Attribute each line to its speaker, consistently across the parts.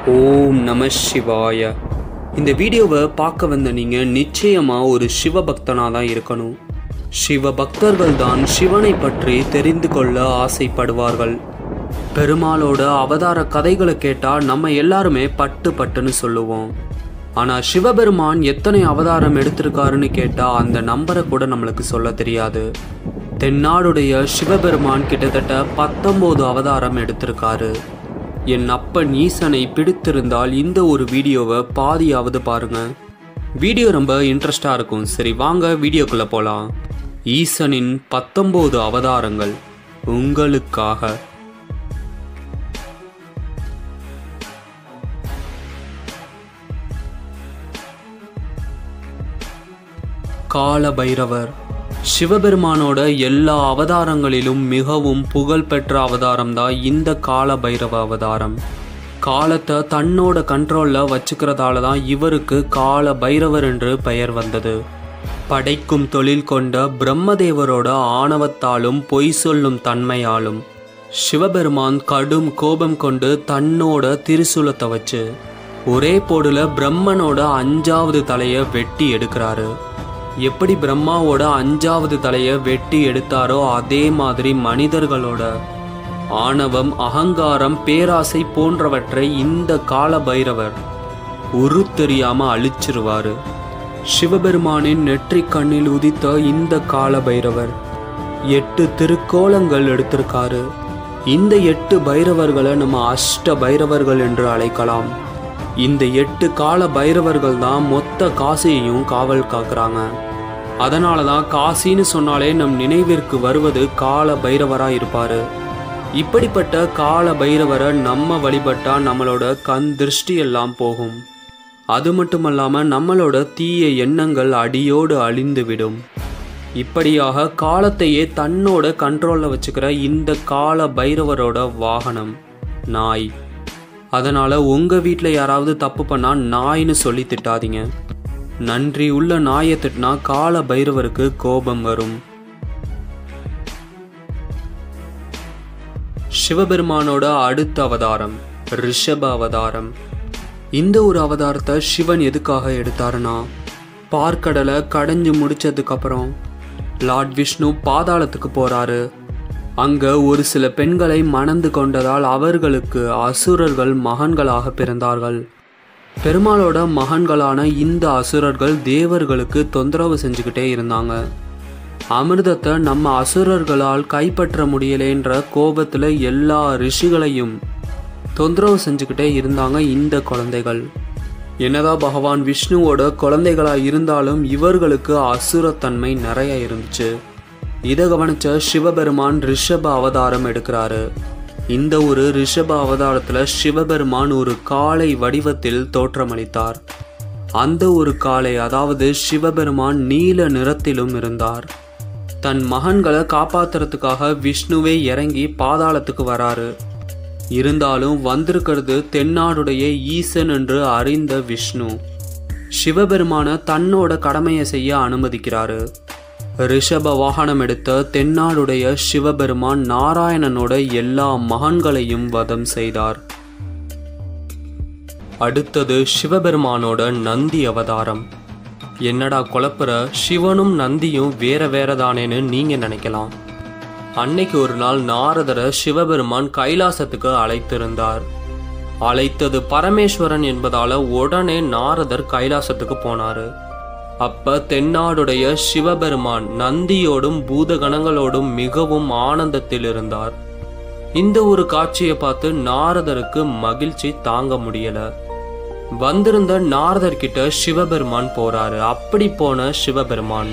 Speaker 1: ஓம் நம சிவாய. இந்த வீடியோவை பார்க்க வந்த நீங்கள் நிச்சயமாக ஒரு சிவபக்தனாக தான் இருக்கணும். சிவபக்தர்கள் தான் சிவனை பற்றி தெரிந்து கொள்ள ஆசைப்படுவார்கள். பெருமாளோட அவதார கதைகளை கேட்டால் நம்ம எல்லாருமே பட்டுன்னு சொல்லுவோம். ஆனால் சிவபெருமான் எத்தனை அவதாரம் எடுத்திருக்காருன்னு கேட்டால் அந்த நம்பரை கூட நம்மளுக்கு சொல்ல தெரியாது. தென்னாடுடைய சிவபெருமான் கிட்டத்தட்ட 19 அவதாரம் எடுத்திருக்காரு. என் அப்பன் ஈசனை பிடித்திருந்தால் இந்த ஒரு வீடியோவை பாதியாவது பாருங்க. வீடியோ ரொம்ப இன்ட்ரெஸ்டாக இருக்கும். சரி வாங்க வீடியோக்குள்ளே போகலாம். ஈசனின் 19 அவதாரங்கள் உங்களுக்காக. கால பைரவர் சிவபெருமானோட எல்லா அவதாரங்களிலும் மிகவும் புகழ்பெற்ற அவதாரம் தான் இந்த கால பைரவ அவதாரம். காலத்தை தன்னோட கண்ட்ரோலில் வச்சுக்கிறதால தான் இவருக்கு கால பைரவர் என்று பெயர் வந்தது. படைக்கும் தொழில் கொண்ட பிரம்மதேவரோட ஆணவத்தாலும் பொய் சொல்லும் தன்மையாலும் சிவபெருமான் கடும் கோபம் கொண்டு தன்னோட திரிசூலத்தை வச்சு ஒரே போடுல பிரம்மனோட 5வது தலையை வெட்டி எடுக்கிறாரு. எப்படி பிரம்மாவோட 5வது தலையை வெட்டி எடுத்தாரோ அதே மாதிரி மனிதர்களோட ஆணவம், அகங்காரம், பேராசை போன்றவற்றை இந்த கால பைரவர் தெரியாம அழிச்சிருவாரு. சிவபெருமானின் நெற்றிக் கண்ணில் உதித்த இந்த கால பைரவர் 8 திருக்கோலங்கள் எடுத்திருக்காரு. இந்த 8 பைரவர்களை நம்ம அஷ்ட பைரவர்கள் என்று அழைக்கலாம். இந்த 8 கால பைரவர்கள் தான் மொத்த காசியையும் காவல் காக்குறாங்க. அதனால தான் காசின்னு சொன்னாலே நம் நினைவிற்கு வருவது கால பைரவராக இருப்பார். இப்படிப்பட்ட கால பைரவரை நம்ம வழிபட்டா நம்மளோட கண் திருஷ்டி எல்லாம் போகும். அது மட்டுமல்லாமல் நம்மளோட தீய எண்ணங்கள் அடியோடு அழிந்துவிடும். இப்படியாக காலத்தையே தன்னோட கண்ட்ரோலில் வச்சுக்கிற இந்த கால பைரவரோட வாகனம் நாய். அதனால் உங்கள் வீட்டில் யாராவது தப்பு பண்ணால் நாய்னு சொல்லி திட்டாதீங்க. நன்றி உள்ள நாயை திட்டினா கால பைரவருக்கு கோபம் வரும். சிவபெருமானோட அடுத்த அவதாரம் ரிஷப அவதாரம். இந்த ஒரு அவதாரத்தை சிவன் எதுக்காக எடுத்தாருன்னா, பார்க்கடலை கடைஞ்சு முடிச்சதுக்கப்புறம் லார்ட் விஷ்ணு பாதாளத்துக்கு போகிறாரு. அங்கே ஒரு சில பெண்களை மணந்து கொண்டதால் அவர்களுக்கு அசுரர்கள் மகன்களாக பிறந்தார்கள். பெருமாளோட மகன்களான இந்த அசுரர்கள் தேவர்களுக்கு தொந்தரவு செஞ்சுக்கிட்டே இருந்தாங்க. அமிர்தத்தை நம்ம அசுரர்களால் கைப்பற்ற முடியலேன்ற கோபத்தில் எல்லா ரிஷிகளையும் தொந்தரவு செஞ்சுக்கிட்டே இருந்தாங்க இந்த குழந்தைகள். என்னதான் பகவான் விஷ்ணுவோட குழந்தைகளாக இருந்தாலும் இவர்களுக்கு அசுரத்தன்மை நிறைய இருந்துச்சு. இதை கவனிச்ச சிவபெருமான் ரிஷப அவதாரம் எடுக்கிறாரு. இந்த ஒரு ரிஷப அவதாரத்தில் சிவபெருமான் ஒரு காளை வடிவத்தில் தோற்றமளித்தார். அந்த ஒரு காளை, அதாவது சிவபெருமான் நீல நிறத்திலும் இருந்தார். தன் மகன்களை காப்பாத்துறதுக்காக விஷ்ணுவே இறங்கி பாதாளத்துக்கு வராரு. இருந்தாலும் வந்திருக்கிறது தென்னாடுடைய ஈசன் என்று அறிந்த விஷ்ணு சிவபெருமான தன்னோட கடமையை செய்ய அனுமதிக்கிறாரு. ரிஷப வாகனம் எடுத்த தென்னாடுடைய சிவபெருமான் நாராயணனோட எல்லா மகன்களையும் வதம் செய்தார். அடுத்தது சிவபெருமானோட நந்தி அவதாரம். என்னடா குழப்புற, சிவனும் நந்தியும் வேற தானேன்னு நீங்க நினைக்கலாம். அன்னைக்கு ஒரு நாள் நாரதரை சிவபெருமான் கைலாசத்துக்கு அழைத்திருந்தார். அழைத்தது பரமேஸ்வரன் என்பதால உடனே நாரதர் கைலாசத்துக்கு போனாரு. அப்ப தென்னாடுடைய சிவபெருமான் நந்தியோடும் பூதகணங்களோடும் மிகவும் ஆனந்தத்தில் இருந்தார். இந்த ஒரு காட்சியை பார்த்து நாரதருக்கு மகிழ்ச்சி தாங்க முடியல. வந்திருந்த நாரதர் கிட்ட சிவபெருமான் போறாரு. அப்படி போன சிவபெருமான்,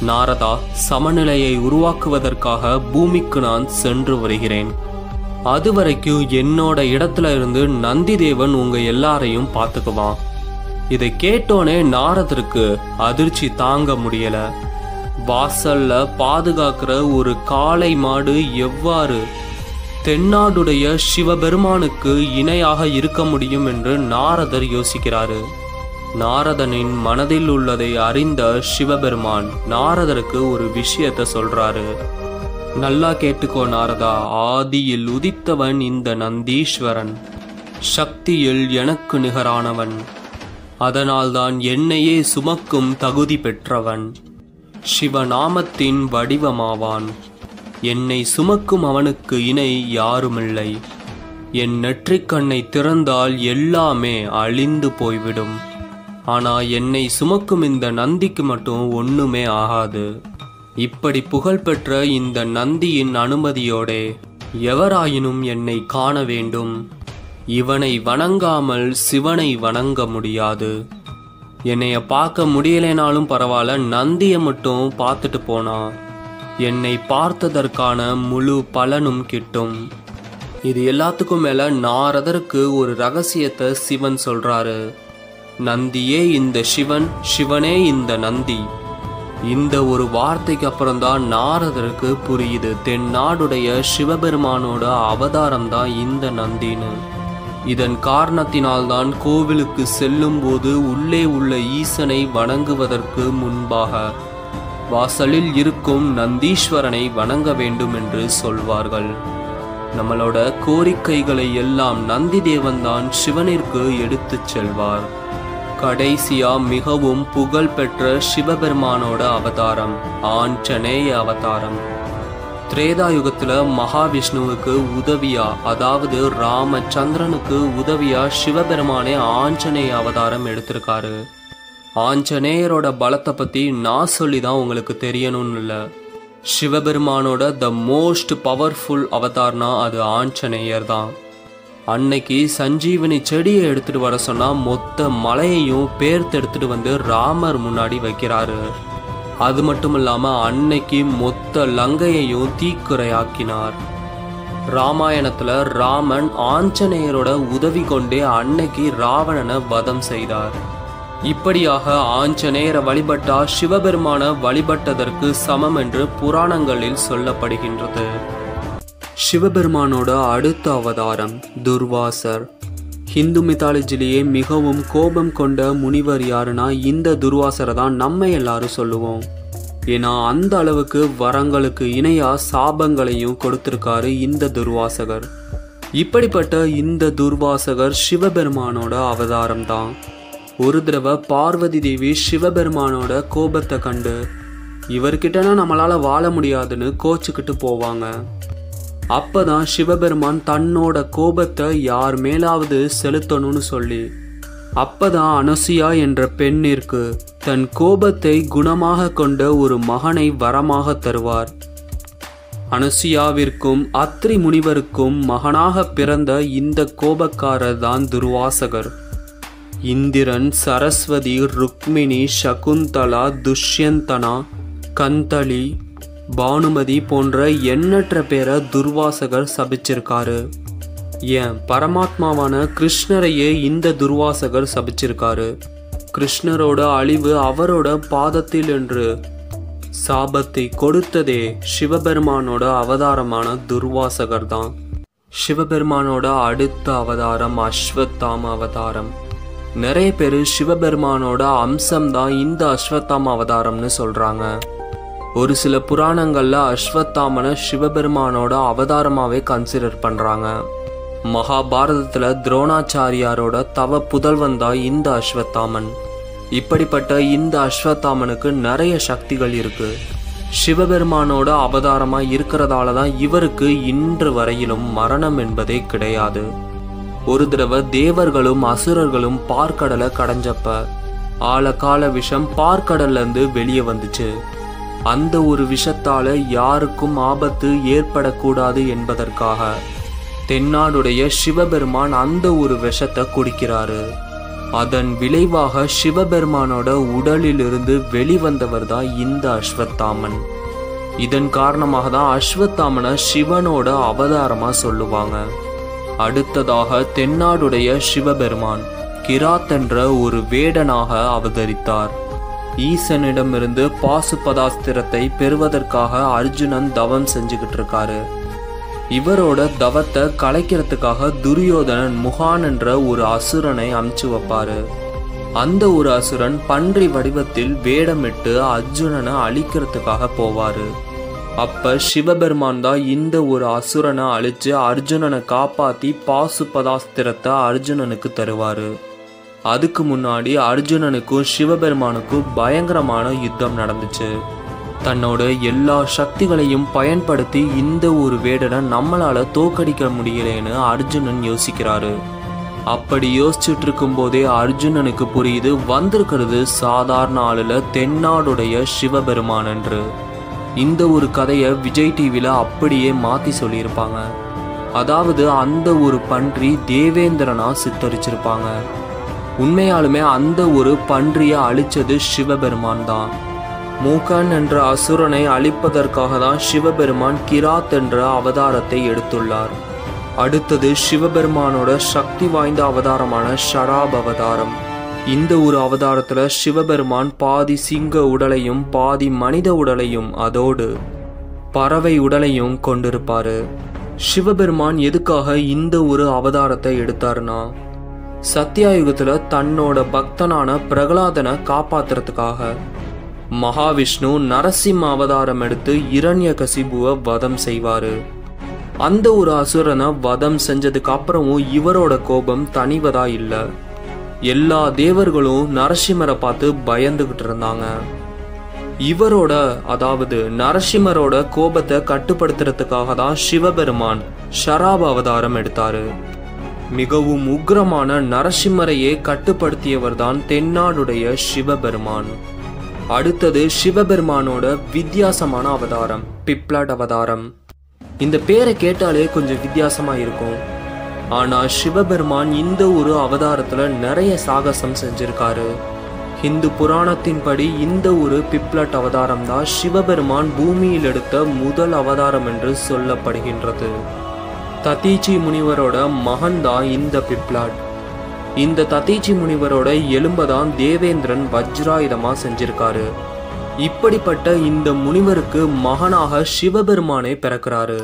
Speaker 1: நாரதா, சமநிலையை உருவாக்குவதற்காக பூமிக்கு நான் சென்று வருகிறேன். அது வரைக்கும் என்னோட இடத்துல இருந்து நந்தி தேவன் உங்க எல்லாரையும் பார்த்துக்குவான். இதை கேட்டோனே நாரதருக்கு அதிர்ச்சி தாங்க முடியல. வாசல்ல பாதுகாக்கிற ஒரு காளை மாடு எவ்வாறு தென்னாடுடைய சிவபெருமானுக்கு இணையாக இருக்க முடியும் என்று நாரதர் யோசிக்கிறாரு. நாரதனின் மனதில் உள்ளதை அறிந்த சிவபெருமான் நாரதருக்கு ஒரு விஷயத்தை சொல்றாரு. நல்லா கேட்டுக்கோ நாரதா, ஆதியில் உதித்தவன் இந்த நந்தீஸ்வரன். சக்தியில் எனக்கு நிகரானவன். அதனால்தான் என்னையே சுமக்கும் தகுதி பெற்றவன். சிவநாமத்தின் வடிவமாவான். என்னை சுமக்கும் அவனுக்கு இணை யாருமில்லை. என் நெற்றிக்கண்ணை திறந்தால் எல்லாமே அழிந்து போய்விடும். ஆனால் என்னை சுமக்கும் இந்த நந்திக்கு மட்டும் ஒன்றுமே ஆகாது. இப்படி புகழ்பெற்ற இந்த நந்தியின் அனுமதியோடே எவராயினும் என்னை காண வேண்டும். இவனை வணங்காமல் சிவனை வணங்க முடியாது. என்னைய பார்க்க முடியலைனாலும் பரவாயில்ல, நந்தியை மட்டும் பார்த்துட்டு போனா என்னை பார்த்ததற்கான முழு பலனும் கிட்டும். இது எல்லாத்துக்கும் மேல நாரதருக்கு ஒரு ரகசியத்தை சிவன் சொல்றாரு. நந்தியே இந்த சிவன், சிவனே இந்த நந்தி. இந்த ஒரு வார்த்தைக்கு அப்புறம்தான் நாரதருக்கு புரியுது, தென்னாடுடைய சிவபெருமானோட அவதாரம் தான் இந்த நந்தின்னு. இதன் காரணத்தினால்தான் கோவிலுக்கு செல்லும் போது உள்ளே உள்ள ஈசனை வணங்குவதற்கு முன்பாக வாசலில் இருக்கும் நந்தீஸ்வரனை வணங்க வேண்டும் என்று சொல்வார்கள். நம்மளோட கோரிக்கைகளை எல்லாம் நந்தி தேவன்தான் சிவனிற்கு எடுத்துச் செல்வார். கடைசியா மிகவும் புகழ்பெற்ற சிவபெருமானோட அவதாரம் ஆஞ்சநேய அவதாரம். திரேதாயுகத்துல மகாவிஷ்ணுவுக்கு உதவியா, அதாவது ராமச்சந்திரனுக்கு உதவியா சிவபெருமானே ஆஞ்சநேய அவதாரம் எடுத்திருக்காரு. ஆஞ்சநேயரோட பலத்தை பத்தி நான் சொல்லிதான் உங்களுக்கு தெரியணும்னு இல்லை. சிவபெருமானோட த மோஸ்ட் பவர்ஃபுல் அவதார்னா அது ஆஞ்சநேயர் தான். அன்னைக்கு சஞ்சீவனி செடியை எடுத்துட்டு வர சொன்னா மொத்த மலையையும் பேர்த்து எடுத்துட்டு வந்து ராமர் முன்னாடி வைக்கிறாரு. அது மட்டும் இல்லாம அன்னைக்கு மொத்த லங்கையையும் தீக்குறையாக்கினார். ராமாயணத்துல ராமன் ஆஞ்சநேயரோட உதவி கொண்டே அன்னைக்கு ராவணனை வதம் செய்தார். இப்படியாக ஆஞ்சநேயரை வழிபட்டா சிவபெருமான வழிபட்டதற்கு சமம் என்று புராணங்களில் சொல்லப்படுகின்றது. சிவபெருமானோட அடுத்த அவதாரம் துர்வாசர். ஹிந்து மித்தாலஜிலேயே மிகவும் கோபம் கொண்ட முனிவர் யாருன்னா இந்த துர்வாசரை தான் நம்ம எல்லாரும் சொல்லுவோம். ஏன்னா அந்த அளவுக்கு வரங்களுக்கு இணையா சாபங்களையும் கொடுத்திருக்காரு இந்த துர்வாசகர். இப்படிப்பட்ட இந்த துர்வாசகர் சிவபெருமானோட அவதாரம் தான். ஒரு தடவை பார்வதி தேவி சிவபெருமானோட கோபத்தை கண்டு இவர்கிட்டனா நம்மளால வாழ முடியாதுன்னு கோச்சுக்கிட்டு போவாங்க. அப்பதான் சிவபெருமான் தன்னோட கோபத்தை யார் மேலாவது செலுத்தணும்னு சொல்லி அப்பதான் அனசுயா என்ற பெண்ணிற்கு தன் கோபத்தை குணமாக கொண்ட ஒரு மகனை வரமாக தருவார். அனசுயாவிற்கும் அத்ரி முனிவருக்கும் மகனாக பிறந்த இந்த கோபக்காரர் தான் துர்வாசகர். இந்திரன், சரஸ்வதி, ருக்மிணி, சகுந்தலா, துஷ்யந்தனா, கந்தளி, பானுமதி போன்ற எண்ணற்ற பேரை துர்வாசகர் சபிச்சிருக்காரு. ஏன் பரமாத்மாவான கிருஷ்ணரையே இந்த துர்வாசகர் சபிச்சிருக்காரு. கிருஷ்ணரோட அழிவு அவரோட பாதத்தில் என்று சாபத்தை கொடுத்ததே சிவபெருமானோட அவதாரமான துர்வாசகர் தான். சிவபெருமானோட அடுத்த அவதாரம் அஸ்வத்தாம அவதாரம். நிறைய பேர் சிவபெருமானோட அம்சம்தான் இந்த அஸ்வத்தாம அவதாரம்னு சொல்றாங்க. ஒரு சில புராணங்கள்ல அஸ்வத்தாமனை சிவபெருமானோட அவதாரமாவே கன்சிடர் பண்றாங்க. மகாபாரதத்துல துரோணாச்சாரியாரோட தவ புதல்வன் தான் இந்த அஸ்வத்தாமன். இப்படிப்பட்ட இந்த அஸ்வத்தாமனுக்கு நிறைய சக்திகள் இருக்கு. சிவபெருமானோட அவதாரமா இருக்கிறதால தான் இவருக்கு இன்று வரையிலும் மரணம் என்பதே கிடையாது. ஒரு தடவை தேவர்களும் அசுரர்களும் பார்க்கடலை கடைஞ்சப்ப ஆழகால விஷம் பார்க்கடல்ல இருந்து வெளியே வந்துச்சு. அந்த ஒரு விஷத்தால யாருக்கும் ஆபத்து ஏற்படக்கூடாது என்பதற்காக தென்னாடுடைய சிவபெருமான் அந்த ஒரு விஷத்தை குடிக்கிறாரு. அதன் விளைவாக சிவபெருமானோட உடலிலிருந்து வெளிவந்தவர் தான் இந்த அஸ்வத்தாமன். இதன் காரணமாக தான் அஸ்வத்தாமனை சிவனோட அவதாரமா சொல்லுவாங்க. அடுத்ததாக தென்னாடுடைய சிவபெருமான் கிராத் என்ற ஒரு வேடனாக அவதரித்தார். ஈசனிடமிருந்து பாசுபதாஸ்திரத்தை பெறுவதற்காக அர்ஜுனன் தவம் செஞ்சுக்கிட்டு இருக்காரு. இவரோட தவத்தை கலைக்கிறதுக்காக துரியோதனன் முகான் என்ற ஒரு அசுரனை அமுச்சு வைப்பாரு. அந்த ஒரு அசுரன் பன்றி வடிவத்தில் வேடமிட்டு அர்ஜுனனை அழிக்கிறதுக்காக போவாரு. அப்ப சிவபெருமான் தான் இந்த ஒரு அசுரனை அழிச்சு அர்ஜுனனை காப்பாத்தி பாசுபதாஸ்திரத்தை அர்ஜுனனுக்கு தருவாரு. அதுக்கு முன்னாடி அர்ஜுனனுக்கும் சிவபெருமானுக்கும் பயங்கரமான யுத்தம் நடந்துச்சு. தன்னோட எல்லா சக்திகளையும் பயன்படுத்தி இந்த ஒரு வேடனை நம்மளால தோக்கடிக்க முடியலன்னு அர்ஜுனன் யோசிக்கிறாரு. அப்படி யோசிச்சுட்டு இருக்கும் போதே அர்ஜுனனுக்கு புரியுது வந்திருக்கிறது சாதாரண ஆளுல தென்னாடுடைய சிவபெருமான் என்று. இந்த ஒரு கதையை விஜய் டிவில அப்படியே மாத்தி சொல்லியிருப்பாங்க. அதாவது அந்த ஒரு பன்றி தேவேந்திரனா சித்தரிச்சிருப்பாங்க. உண்மையாலுமே அந்த ஒரு பன்றியை அழிச்சது சிவபெருமான் தான். மூக்கன் என்ற அசுரனை அழிப்பதற்காக தான் சிவபெருமான் கிராத் என்ற அவதாரத்தை எடுத்துள்ளார். அடுத்தது சிவபெருமானோட சக்தி வாய்ந்த அவதாரமான ஷராப் அவதாரம். இந்த ஒரு அவதாரத்துல சிவபெருமான் பாதி சிங்க உடலையும் பாதி மனித உடலையும் அதோடு பறவை உடலையும் கொண்டிருப்பாரு. சிவபெருமான் எதுக்காக இந்த ஒரு அவதாரத்தை எடுத்தாருன்னா, சத்தியாயுகத்துல தன்னோட பக்தனான பிரகலாதனை காப்பாத்துறதுக்காக மகாவிஷ்ணு நரசிம்ம அவதாரம் எடுத்து இரண்யகசிபுவை வதம் செய்வாரு. அந்த ஒரு அசுரனை வதம் செஞ்சதுக்கு அப்புறமும் இவரோட கோபம் தணிவதா இல்ல. எல்லா தேவர்களும் நரசிம்மரை பார்த்து பயந்துகிட்டு இருந்தாங்க. இவரோட அதாவது நரசிம்மரோட கோபத்தை கட்டுப்படுத்துறதுக்காக தான் சிவபெருமான் ஷராப் அவதாரம் எடுத்தாரு. மிகவும் உக்ரமான நரசிம்மரையே கட்டுப்படுத்தியவர் தான் தென்னாடுடைய சிவபெருமான். அடுத்தது சிவபெருமானோட வித்தியாசமான அவதாரம் பிப்லாட் அவதாரம். இந்த பேரை கேட்டாலே கொஞ்சம் வித்தியாசமா இருக்கும். ஆனா சிவபெருமான் இந்த ஒரு அவதாரத்துல நிறைய சாகசம் செஞ்சிருக்காரு. இந்து புராணத்தின்படி இந்த ஒரு பிப்லாட் அவதாரம் தான் சிவபெருமான் பூமியில் எடுத்த முதல் அவதாரம் என்று சொல்லப்படுகின்றது. ததீச்சி முனிவரோட மகன் தான் இந்த பிப்லாட். இந்த ததீச்சி முனிவரோட எலும்பதான் தேவேந்திரன் வஜ்ராயுதமா செஞ்சிருக்காரு. இப்படிப்பட்ட இந்த முனிவருக்கு மகனாக சிவபெருமானே பிறக்கிறாரு.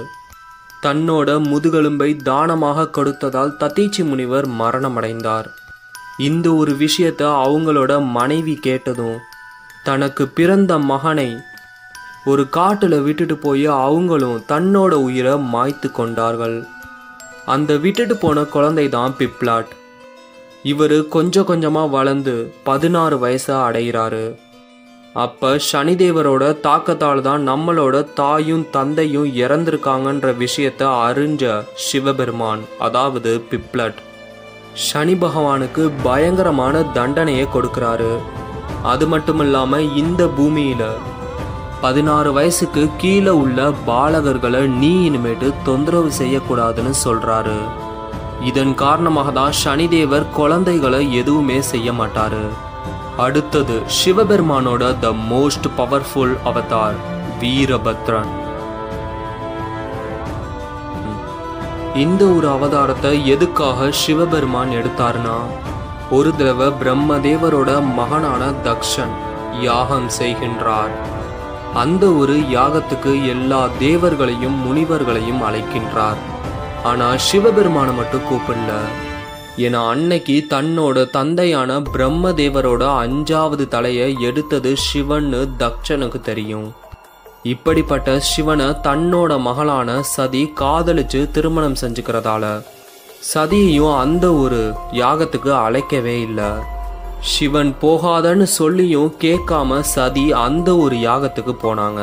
Speaker 1: தன்னோட முதுகெலும்பை தானமாக கொடுத்ததால் ததீச்சி முனிவர் மரணமடைந்தார். இந்த ஒரு விஷயத்த அவங்களோட மனைவி கேட்டதும் தனக்கு பிறந்த மகனை ஒரு காட்டுல விட்டுட்டு போய் அவங்களும் தன்னோட உயிரை மாய்த்து கொண்டார்கள். அந்த விட்டுட்டு போன குழந்தை தான் பிப்லாட். இவர் கொஞ்சம் கொஞ்சமா வளர்ந்து 16 வயசை அடைகிறாரு. அப்ப சனிதேவரோட தாக்கத்தால் தான் நம்மளோட தாயும் தந்தையும் இறந்திருக்காங்கன்ற விஷயத்த அறிஞ்ச சிவபெருமான் அதாவது பிப்லாட் சனி பகவானுக்கு பயங்கரமான தண்டனையை கொடுக்கிறாரு. அது மட்டும் இல்லாம இந்த பூமியில 16 வயசுக்கு கீழே உள்ள பாலகர்களை நீ இனிமேட்டு தொந்தரவு செய்யக்கூடாதுன்னு சொல்றாரு. இதன் காரணமாக தான் சனிதேவர் குழந்தைகளை எதுவுமே செய்ய மாட்டாரு. அடுத்தது சிவபெருமானோட the most powerful avatar Veerabhadran. இந்த ஒரு அவதாரத்தை எதுக்காக சிவபெருமான் எடுத்தாருன்னா, ஒரு தடவை பிரம்மதேவரோட மகனான தக்ஷன் யாகம் செய்கின்றார். அந்த ஒரு யாகத்துக்கு எல்லா தேவர்களையும் முனிவர்களையும் அழைக்கின்றார். ஆனா சிவபெருமானை மட்டும் கூப்பிடல. ஏன்னா அன்னைக்கு தன்னோட தந்தையான பிரம்மதேவரோட 5வது தலையை எடுத்தது சிவன்னு தக்ஷனுக்கு தெரியும். இப்படிப்பட்ட சிவனை தன்னோட மகளான சதி காதலிச்சு திருமணம் செஞ்சுக்கிறதால சதியையும் அந்த ஒரு யாகத்துக்கு அழைக்கவே இல்லை. சிவன் போகாதன்னு சொல்லியும் கேட்காம சதி அந்த ஒரு யாகத்துக்கு போனாங்க.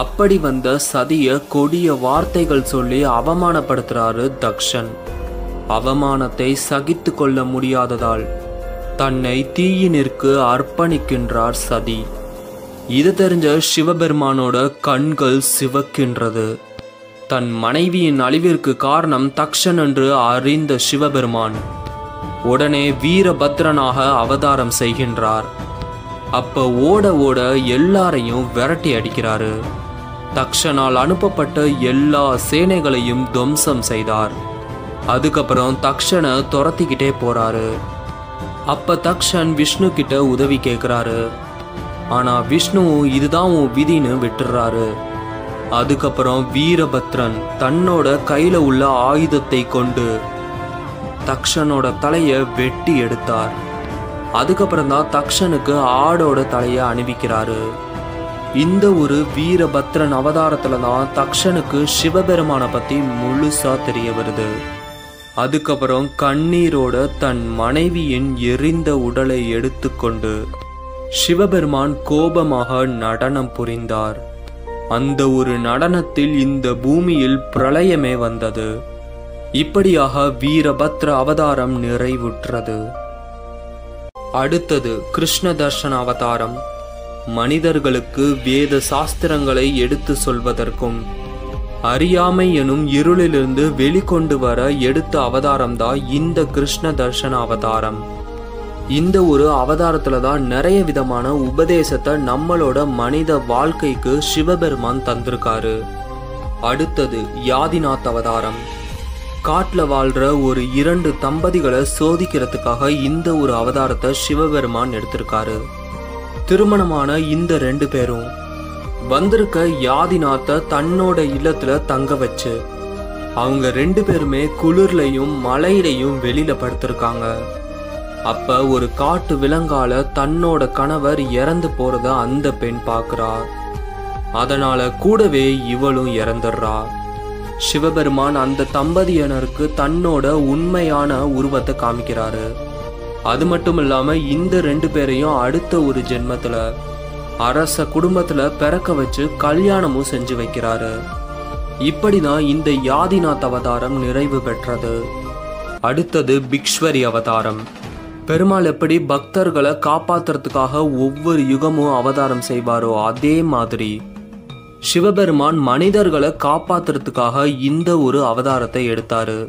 Speaker 1: அப்படி வந்த சதிய கொடிய வார்த்தைகள் சொல்லி அவமானப்படுத்துறாரு தக்ஷன். அவமானத்தை சகித்து கொள்ள முடியாததால் தன்னை தீயினிற்கு அர்ப்பணிக்கின்றார் சதி. இது தெரிஞ்ச சிவபெருமானோட கண்கள் சிவக்கின்றது. தன் மனைவியின் அழிவிற்கு காரணம் தக்ஷன் என்று அறிந்த சிவபெருமான் உடனே வீரபத்ரனாக அவதாரம் செய்கின்றார். அப்ப ஓட ஓட எல்லாரையும் விரட்டி அடிக்கிறாரு. தக்ஷனால் அனுப்பப்பட்ட எல்லா சேனைகளையும் துவம்சம் செய்தார். அதுக்கப்புறம் தக்ஷனை துரத்திக்கிட்டே போறாரு. அப்ப தக்ஷன் விஷ்ணு கிட்ட உதவி கேட்கிறாரு. ஆனா விஷ்ணு இதுதான் உன் விதின்னு விட்டுறாரு. அதுக்கப்புறம் வீரபத்ரன் தன்னோட கையில உள்ள ஆயுதத்தை கொண்டு தக்ஷனோட தலைய வெட்டி எடுத்தார். அதுக்கப்புறம் தான் தக்ஷனுக்கு ஆடோட தலைய அணிவிக்கிறாரு. இந்த ஒரு வீரபத்ரன் அவதாரத்துல தான் தக்ஷனுக்கு சிவபெருமான பத்தி முழுசா தெரிய வருது. அதுக்கப்புறம் கண்ணீரோட தன் மனைவியின் எரிந்த உடலை எடுத்துக்கொண்டு சிவபெருமான் கோபமாக நடனம் புரிந்தார். அந்த ஒரு நடனத்தில் இந்த பூமியில் பிரளயமே வந்தது. இப்படியாக வீரபத்ர அவதாரம் நிறைவுற்றது. அடுத்தது கிருஷ்ண தர்ஷன அவதாரம். மனிதர்களுக்கு வேத சாஸ்திரங்களை எடுத்து சொல்வதற்கும் அறியாமை எனும் இருளிலிருந்து வெளிக்கொண்டு வர எடுத்த அவதாரம்தான் இந்த கிருஷ்ண தர்ஷன அவதாரம். இந்த ஒரு அவதாரத்துல தான் நிறைய விதமான உபதேசத்தை நம்மளோட மனித வாழ்க்கைக்கு சிவபெருமான் தந்திருக்காரு. அடுத்தது யாதிநாத் அவதாரம். காட்டுல வாழ்ற ஒரு 2 தம்பதிகளை சோதிக்கிறதுக்காக இந்த ஒரு அவதாரத்தை சிவபெருமான் எடுத்திருக்காரு. திருமணமான இந்த 2 பேரும் வந்திருக்க யாதிநாத்த தன்னோட இல்லத்துல தங்க வச்சு அவங்க 2 பேருமே குளிர்லையும் மழையிலையும் வெளியில படுத்திருக்காங்க. அப்ப ஒரு காட்டு விலங்கால தன்னோட கணவர் இறந்து போறத அந்த பெண் பார்க்கிறா. அதனால கூடவே இவளும் இறந்துடுறா. சிவபெருமான் அந்த தம்பதியினருக்கு தன்னோட உண்மையான உருவத்தை காமிக்கிறாரு. அது மட்டும் இல்லாம இந்த 2 பேரையும் அடுத்த ஒரு ஜென்மத்துல அரச குடும்பத்துல பிறக்க வச்சு கல்யாணமும் செஞ்சு வைக்கிறாரு. இப்படிதான் இந்த யாதிநாத் அவதாரம் நிறைவு பெற்றது. அடுத்தது பிக்ஷ்வரி அவதாரம். பெருமாள் எப்படி பக்தர்களை காப்பாத்துறதுக்காக ஒவ்வொரு யுகமும் அவதாரம் செய்வாரோ அதே மாதிரி சிவபெருமான் மனிதர்களை காப்பாத்துறதுக்காக இந்த ஒரு அவதாரத்தை எடுத்தாரு.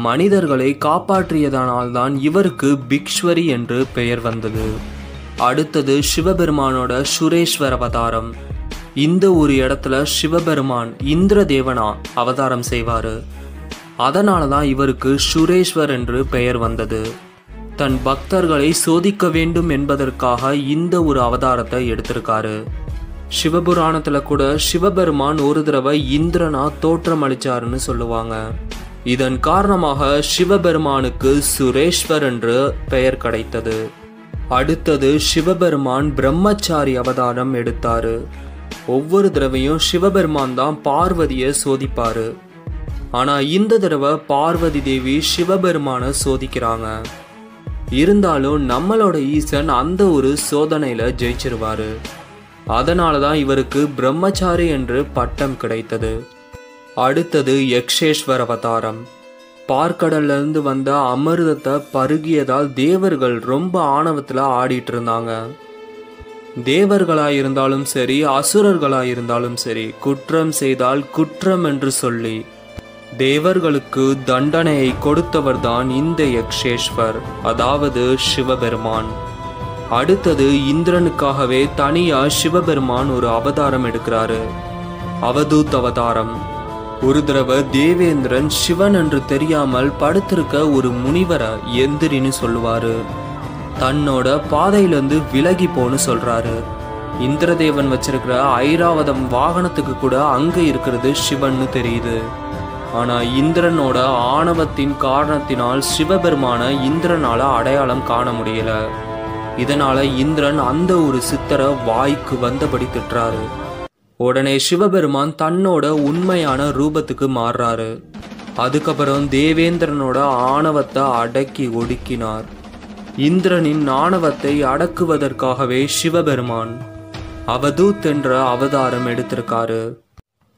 Speaker 1: மனிதர்களை காப்பாற்றியதனால்தான் இவருக்கு பிக்ஷ்வரி என்று பெயர் வந்தது. அடுத்தது சிவபெருமானோட சுரேஸ்வர் அவதாரம். இந்த ஒரு இடத்துல சிவபெருமான் இந்திர தேவனா அவதாரம் செய்வாரு. அதனாலதான் இவருக்கு சுரேஸ்வர் என்று பெயர் வந்தது. தன் பக்தர்களை சோதிக்க வேண்டும் என்பதற்காக இந்த ஒரு அவதாரத்தை எடுத்திருக்காரு. சிவபுராணத்துல கூட சிவபெருமான் ஒரு தடவை இந்திரனா தோற்றம் அளிச்சாருன்னு சொல்லுவாங்க. இதன் காரணமாக சிவபெருமானுக்கு சுரேஸ்வர் என்று பெயர் கிடைத்தது. அடுத்தது சிவபெருமான் பிரம்மச்சாரி அவதாரம் எடுத்தாரு. ஒவ்வொரு தடவையும் சிவபெருமான் தான் பார்வதியை சோதிப்பாரு. ஆனா இந்த தடவை பார்வதி தேவி சிவபெருமான சோதிக்கிறாங்க. இருந்தாலும் நம்மளோட ஈசன் அந்த ஒரு சோதனையில ஜெயிச்சிருவாரு. அதனாலதான் இவருக்கு பிரம்மச்சாரி என்று பட்டம் கிடைத்தது. அடுத்தது யக்ஷேஸ்வர் அவதாரம். பார்க்கடல்ல இருந்து வந்த அமிர்தத்தை பருகியதால் தேவர்கள் ரொம்ப ஆணவத்துல ஆடிட்டு இருந்தாங்க. தேவர்களாயிருந்தாலும் சரி அசுரர்களாயிருந்தாலும் சரி குற்றம் செய்தால் குற்றம் என்று சொல்லி தேவர்களுக்கு தண்டனையை கொடுத்தவர்தான் இந்த யக்ஷேஸ்வர், அதாவது சிவபெருமான். அடுத்தது இந்திரனுக்காகவே தனியா சிவபெருமான் ஒரு அவதாரம் எடுக்கிறாரு. அவதூத் அவதாரம். ஒரு தடவை தேவேந்திரன் சிவன் என்று தெரியாமல் படுத்திருக்க ஒரு முனிவரை எந்திரின்னு சொல்லுவாரு. தன்னோட பாதையிலிருந்து விலகி போன்னு சொல்றாரு. இந்திரதேவன் வச்சிருக்கிற ஐராவதம் வாகனத்துக்கு கூட அங்க இருக்கிறது சிவன்னு தெரியுது. ஆனா இந்திரனோட ஆணவத்தின் காரணத்தினால் சிவபெருமான இந்திரனால அடையாளம் காண முடியல. இதனால இந்திரன் அந்த ஒரு சித்தரை வாய்க்கு வந்தபடி திட்டுறாரு. உடனே சிவபெருமான் தன்னோட உண்மையான ரூபத்துக்கு மாறுறாரு. அதுக்கப்புறம் தேவேந்திரனோட ஆணவத்தை அடக்கி ஒடுக்கினார். இந்திரனின் ஆணவத்தை அடக்குவதற்காகவே சிவபெருமான் அவதூத் என்ற அவதாரம் எடுத்திருக்காரு.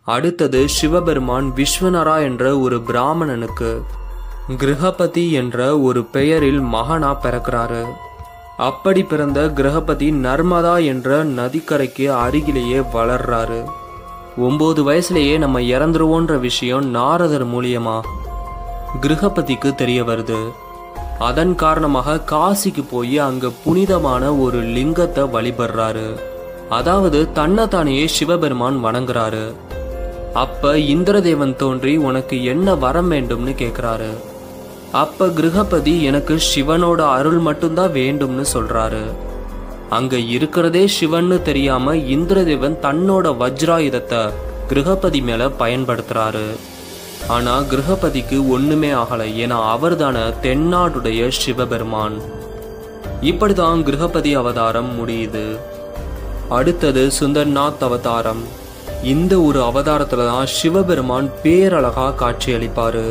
Speaker 1: அடுத்தது சிவபெருமான் விஸ்வனரா என்ற ஒரு பிராமணனுக்கு கிரகபதி என்ற ஒரு பெயரில் மகனா பிறக்கிறாரு. அப்படி பிறந்த கிரகபதி நர்மதா என்ற நதிக்கரைக்கு அருகிலேயே வளர்றாரு. 9 வயசுலேயே நம்ம இறந்துருவோன்ற விஷயம் நாரதர் மூலியமா கிரகபதிக்கு தெரிய வருது. அதன் காரணமாக காசிக்கு போய் அங்க புனிதமான ஒரு லிங்கத்தை வழிபடுறாரு. அதாவது தன்னைத்தானையே சிவபெருமான் வணங்குறாரு. அப்ப இந்திரதேவன் தோன்றி உனக்கு என்ன வரம் வேண்டும்னு கேக்குறாரு. அப்ப கிரகபதி எனக்கு சிவனோட அருள் மட்டும்தான் வேண்டும்னு சொல்றாரு. அங்க இருக்கிறதே சிவன்னு தெரியாம இந்திரதேவன் தன்னோட வஜ்ராயுதத்தை கிரகபதி மேல பயன்படுத்துறாரு. ஆனா கிரகபதிக்கு ஒண்ணுமே ஆகல. ஏன்னா அவர் தான தென்னாடுடைய சிவபெருமான். இப்படிதான் கிரகபதி அவதாரம் முடியுது. அடுத்தது சுந்தர்நாத் அவதாரம். இந்த ஒரு அவதாரத்துல தான் சிவபெருமான் பேரழகா காட்சி அளிப்பாரு.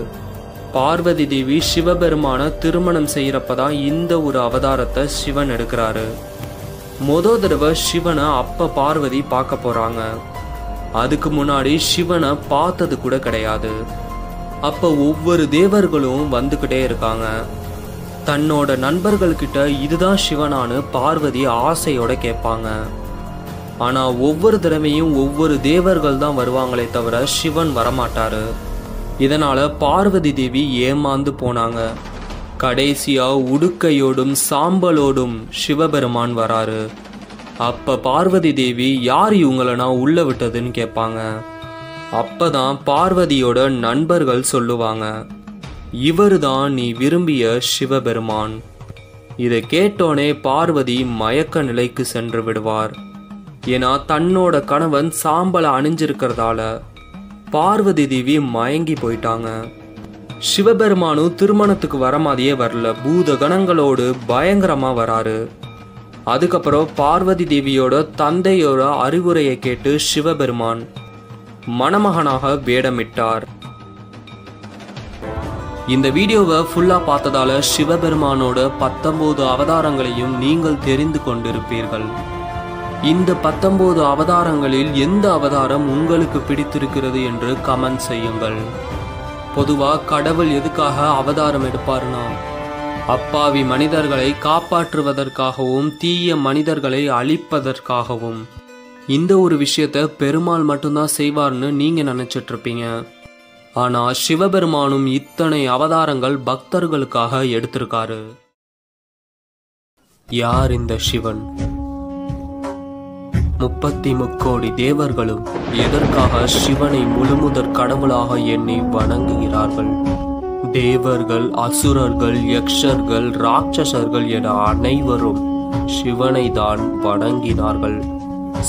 Speaker 1: பார்வதி தேவி சிவபெருமான திருமணம் செய்யறப்பதான் இந்த ஒரு அவதாரத்தை சிவன் எடுக்கிறாரு. தடவை சிவனை அப்ப பார்வதி பார்க்க போறாங்க. அதுக்கு முன்னாடி சிவனை பார்த்தது கூட கிடையாது. அப்ப ஒவ்வொரு தேவர்களும் வந்துகிட்டே இருக்காங்க. தன்னோட நண்பர்கள் கிட்ட இதுதான் சிவனானு பார்வதி ஆசையோட கேட்பாங்க. ஆனா ஒவ்வொரு தடவையும் ஒவ்வொரு தேவர்கள் தான் வருவாங்களே தவிர சிவன் வரமாட்டாரு. இதனால பார்வதி தேவி ஏமாந்து போனாங்க. கடைசியா உடுக்கையோடும் சாம்பலோடும் சிவபெருமான் வராரு. அப்ப பார்வதி தேவி யார் இவங்கள நான் உள்ள விட்டதுன்னு கேட்பாங்க. அப்பதான் பார்வதியோட நண்பர்கள் சொல்லுவாங்க, இவருதான் நீ விரும்பிய சிவபெருமான். இதை கேட்டோனே பார்வதி மயக்க நிலைக்கு சென்று விடுவார். ஏன்னா தன்னோட கணவன் சாம்பலை அணிஞ்சிருக்கிறதால பார்வதி தேவி மயங்கி போயிட்டாங்க. சிவபெருமானும் திருமணத்துக்கு வர மாதிரியே வரல, பூத கணங்களோடு பயங்கரமா வராரு. அதுக்கப்புறம் பார்வதி தேவியோட தந்தையோட அறிவுரையை கேட்டு சிவபெருமான் மணமகனாக வேடமிட்டார். இந்த வீடியோவை ஃபுல்லா பார்த்ததால சிவபெருமானோட 19 அவதாரங்களையும் நீங்கள் தெரிந்து கொண்டிருப்பீர்கள். இந்த 19 அவதாரங்களில் எந்த அவதாரம் உங்களுக்கு பிடித்திருக்கிறது என்று கமெண்ட் செய்யுங்கள். பொதுவா கடவுள் எதுக்காக அவதாரம் எடுப்பாருன்னா, அப்பாவி மனிதர்களை காப்பாற்றுவதற்காகவும் தீய மனிதர்களை அழிப்பதற்காகவும். இந்த ஒரு விஷயத்த பெருமாள் மட்டும்தான் செய்வார்னு நீங்க நினைச்சிட்டு இருப்பீங்க. ஆனா சிவபெருமானும் இத்தனை அவதாரங்கள் பக்தர்களுக்காக எடுத்திருக்காரு. யார் இந்த சிவன்? 33 தேவர்களும் எதற்காக சிவனை முழுமுதற் கடவுளாக எண்ணி வணங்குகிறார்கள்? தேவர்கள், அசுரர்கள், யக்ஷர்கள், ராட்சசர்கள் என அனைவரும் சிவனை தான் வணங்கினார்கள்.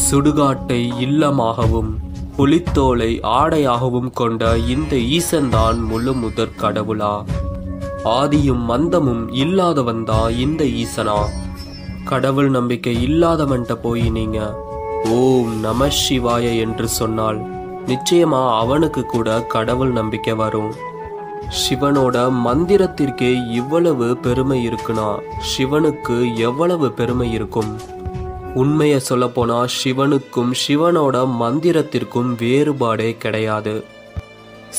Speaker 1: சுடுகாட்டை இல்லமாகவும் புலித்தோலை ஆடையாகவும் கொண்ட இந்த ஈசன்தான் முழு முதற் கடவுளா? ஆதியும் மந்தமும் இல்லாதவன் தான் இந்த ஈசனா? கடவுள் நம்பிக்கை இல்லாதவன்ட்ட போய் நீங்க ஓம் நம சிவாய என்று சொன்னால் நிச்சயமா அவனுக்கு கூட கடவுள் நம்பிக்கை வரும். சிவனோட மந்திரத்திற்கே இவ்வளவு பெருமை இருக்குன்னா சிவனுக்கு எவ்வளவு பெருமை இருக்கும்? உண்மையை சொல்ல போனா சிவனுக்கும் சிவனோட மந்திரத்திற்கும் வேறுபாடே கிடையாது.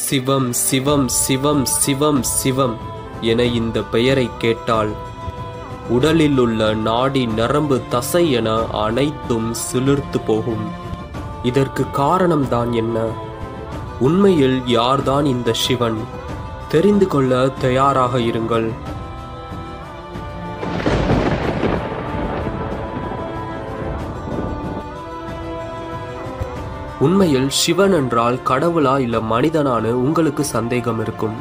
Speaker 1: சிவம் சிவம் சிவம் சிவம் சிவம் என இந்த பெயரை கேட்டால் உடலில் உள்ள நாடி, நரம்பு, தசை என அனைத்தும் சிலிர்த்து போகும். இதற்கு காரணம்தான் என்ன? உண்மையில் யார்தான் இந்த சிவன்? தெரிந்து கொள்ள தயாராக இருங்கள். உண்மையில் சிவன் என்றால் கடவுளா இல்ல மனிதனானு உங்களுக்கு சந்தேகம் இருக்கும்.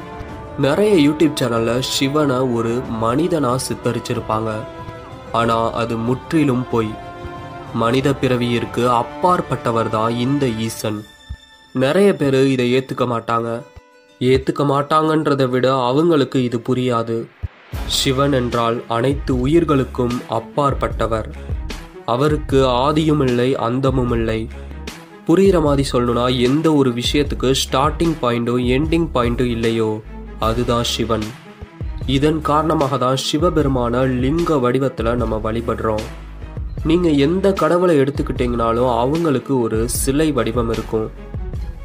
Speaker 1: நிறைய யூடியூப் சேனல்ல சிவனை ஒரு மனிதனா சித்தரிச்சிருப்பாங்க. ஆனா அது முற்றிலும் பொய். மனித பிறவியிற்கு அப்பாற்பட்டவர் தான் இந்த ஈசன். நிறைய பேர் இதை ஏத்துக்க மாட்டாங்கன்றதை விட அவங்களுக்கு இது புரியாது. சிவன் என்றால் அனைத்து உயிர்களுக்கும் அப்பாற்பட்டவர். அவருக்கு ஆதியும் இல்லை, அந்தமும் இல்லை. புரிகிற மாதிரி சொல்லணும்னா, எந்த ஒரு விஷயத்துக்கு ஸ்டார்டிங் பாயிண்டும் எண்டிங் பாயிண்ட்டும் இல்லையோ அதுதான் சிவன். இதன் காரணமாக தான் சிவபெருமான லிங்க வடிவத்துல நம்ம வழிபடுறோம். நீங்க எந்த கடவுளை எடுத்துக்கிட்டீங்கனாலும் அவங்களுக்கு ஒரு சிலை வடிவம் இருக்கும்.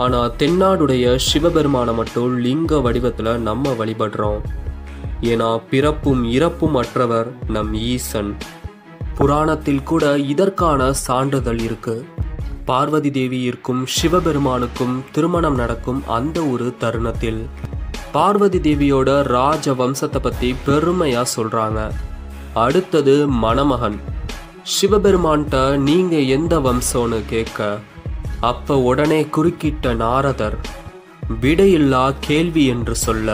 Speaker 1: ஆனா தென்னாடுடைய சிவபெருமான மட்டும் லிங்க வடிவத்துல நம்ம வழிபடுறோம். ஏன்னா பிறப்பும் இறப்பும் அற்றவர் நம் ஈசன். புராணத்தில் கூட இதற்கான சான்றிதழ் இருக்கு. பார்வதி தேவியிற்கும் சிவபெருமானுக்கும் திருமணம் நடக்கும் அந்த ஒரு தருணத்தில் பார்வதி தேவியோட ராஜ வம்சத்தை பத்தி பெருமையா சொல்றாங்க. அடுத்தது மணமகன். சிவபெருமான்கிட்ட நீங்க எந்த வம்சம்னு கேட்க அப்ப உடனே குறுக்கிட்ட நாரதர் விடையில்லா கேள்வி என்று சொல்ல,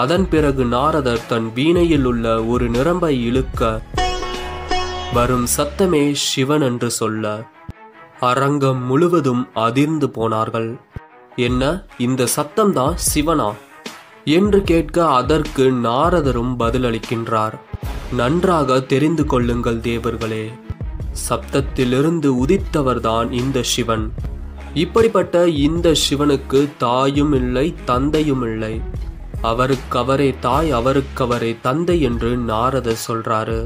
Speaker 1: அதன் பிறகு நாரதர் தன் வீணையில் உள்ள ஒரு நிரம்பை இழுக்க வரும் சத்தமே சிவன் என்று சொல்ல அரங்கம் முழுவதும் அதிர்ந்து போனார்கள். என்ன, இந்த சத்தம்தான் சிவனா என்று கேட்க அதற்கு நாரதரும் பதிலளிக்கின்றார். நன்றாக தெரிந்து கொள்ளுங்கள் தேவர்களே, சப்தத்திலிருந்து உதித்தவர்தான் இந்த சிவன். இப்படிப்பட்ட இந்த சிவனுக்கு தாயும் இல்லை, தந்தையும் இல்லை. அவருக்கவரே தாய், அவருக்கவரே தந்தை என்று நாரதர் சொல்றாரு.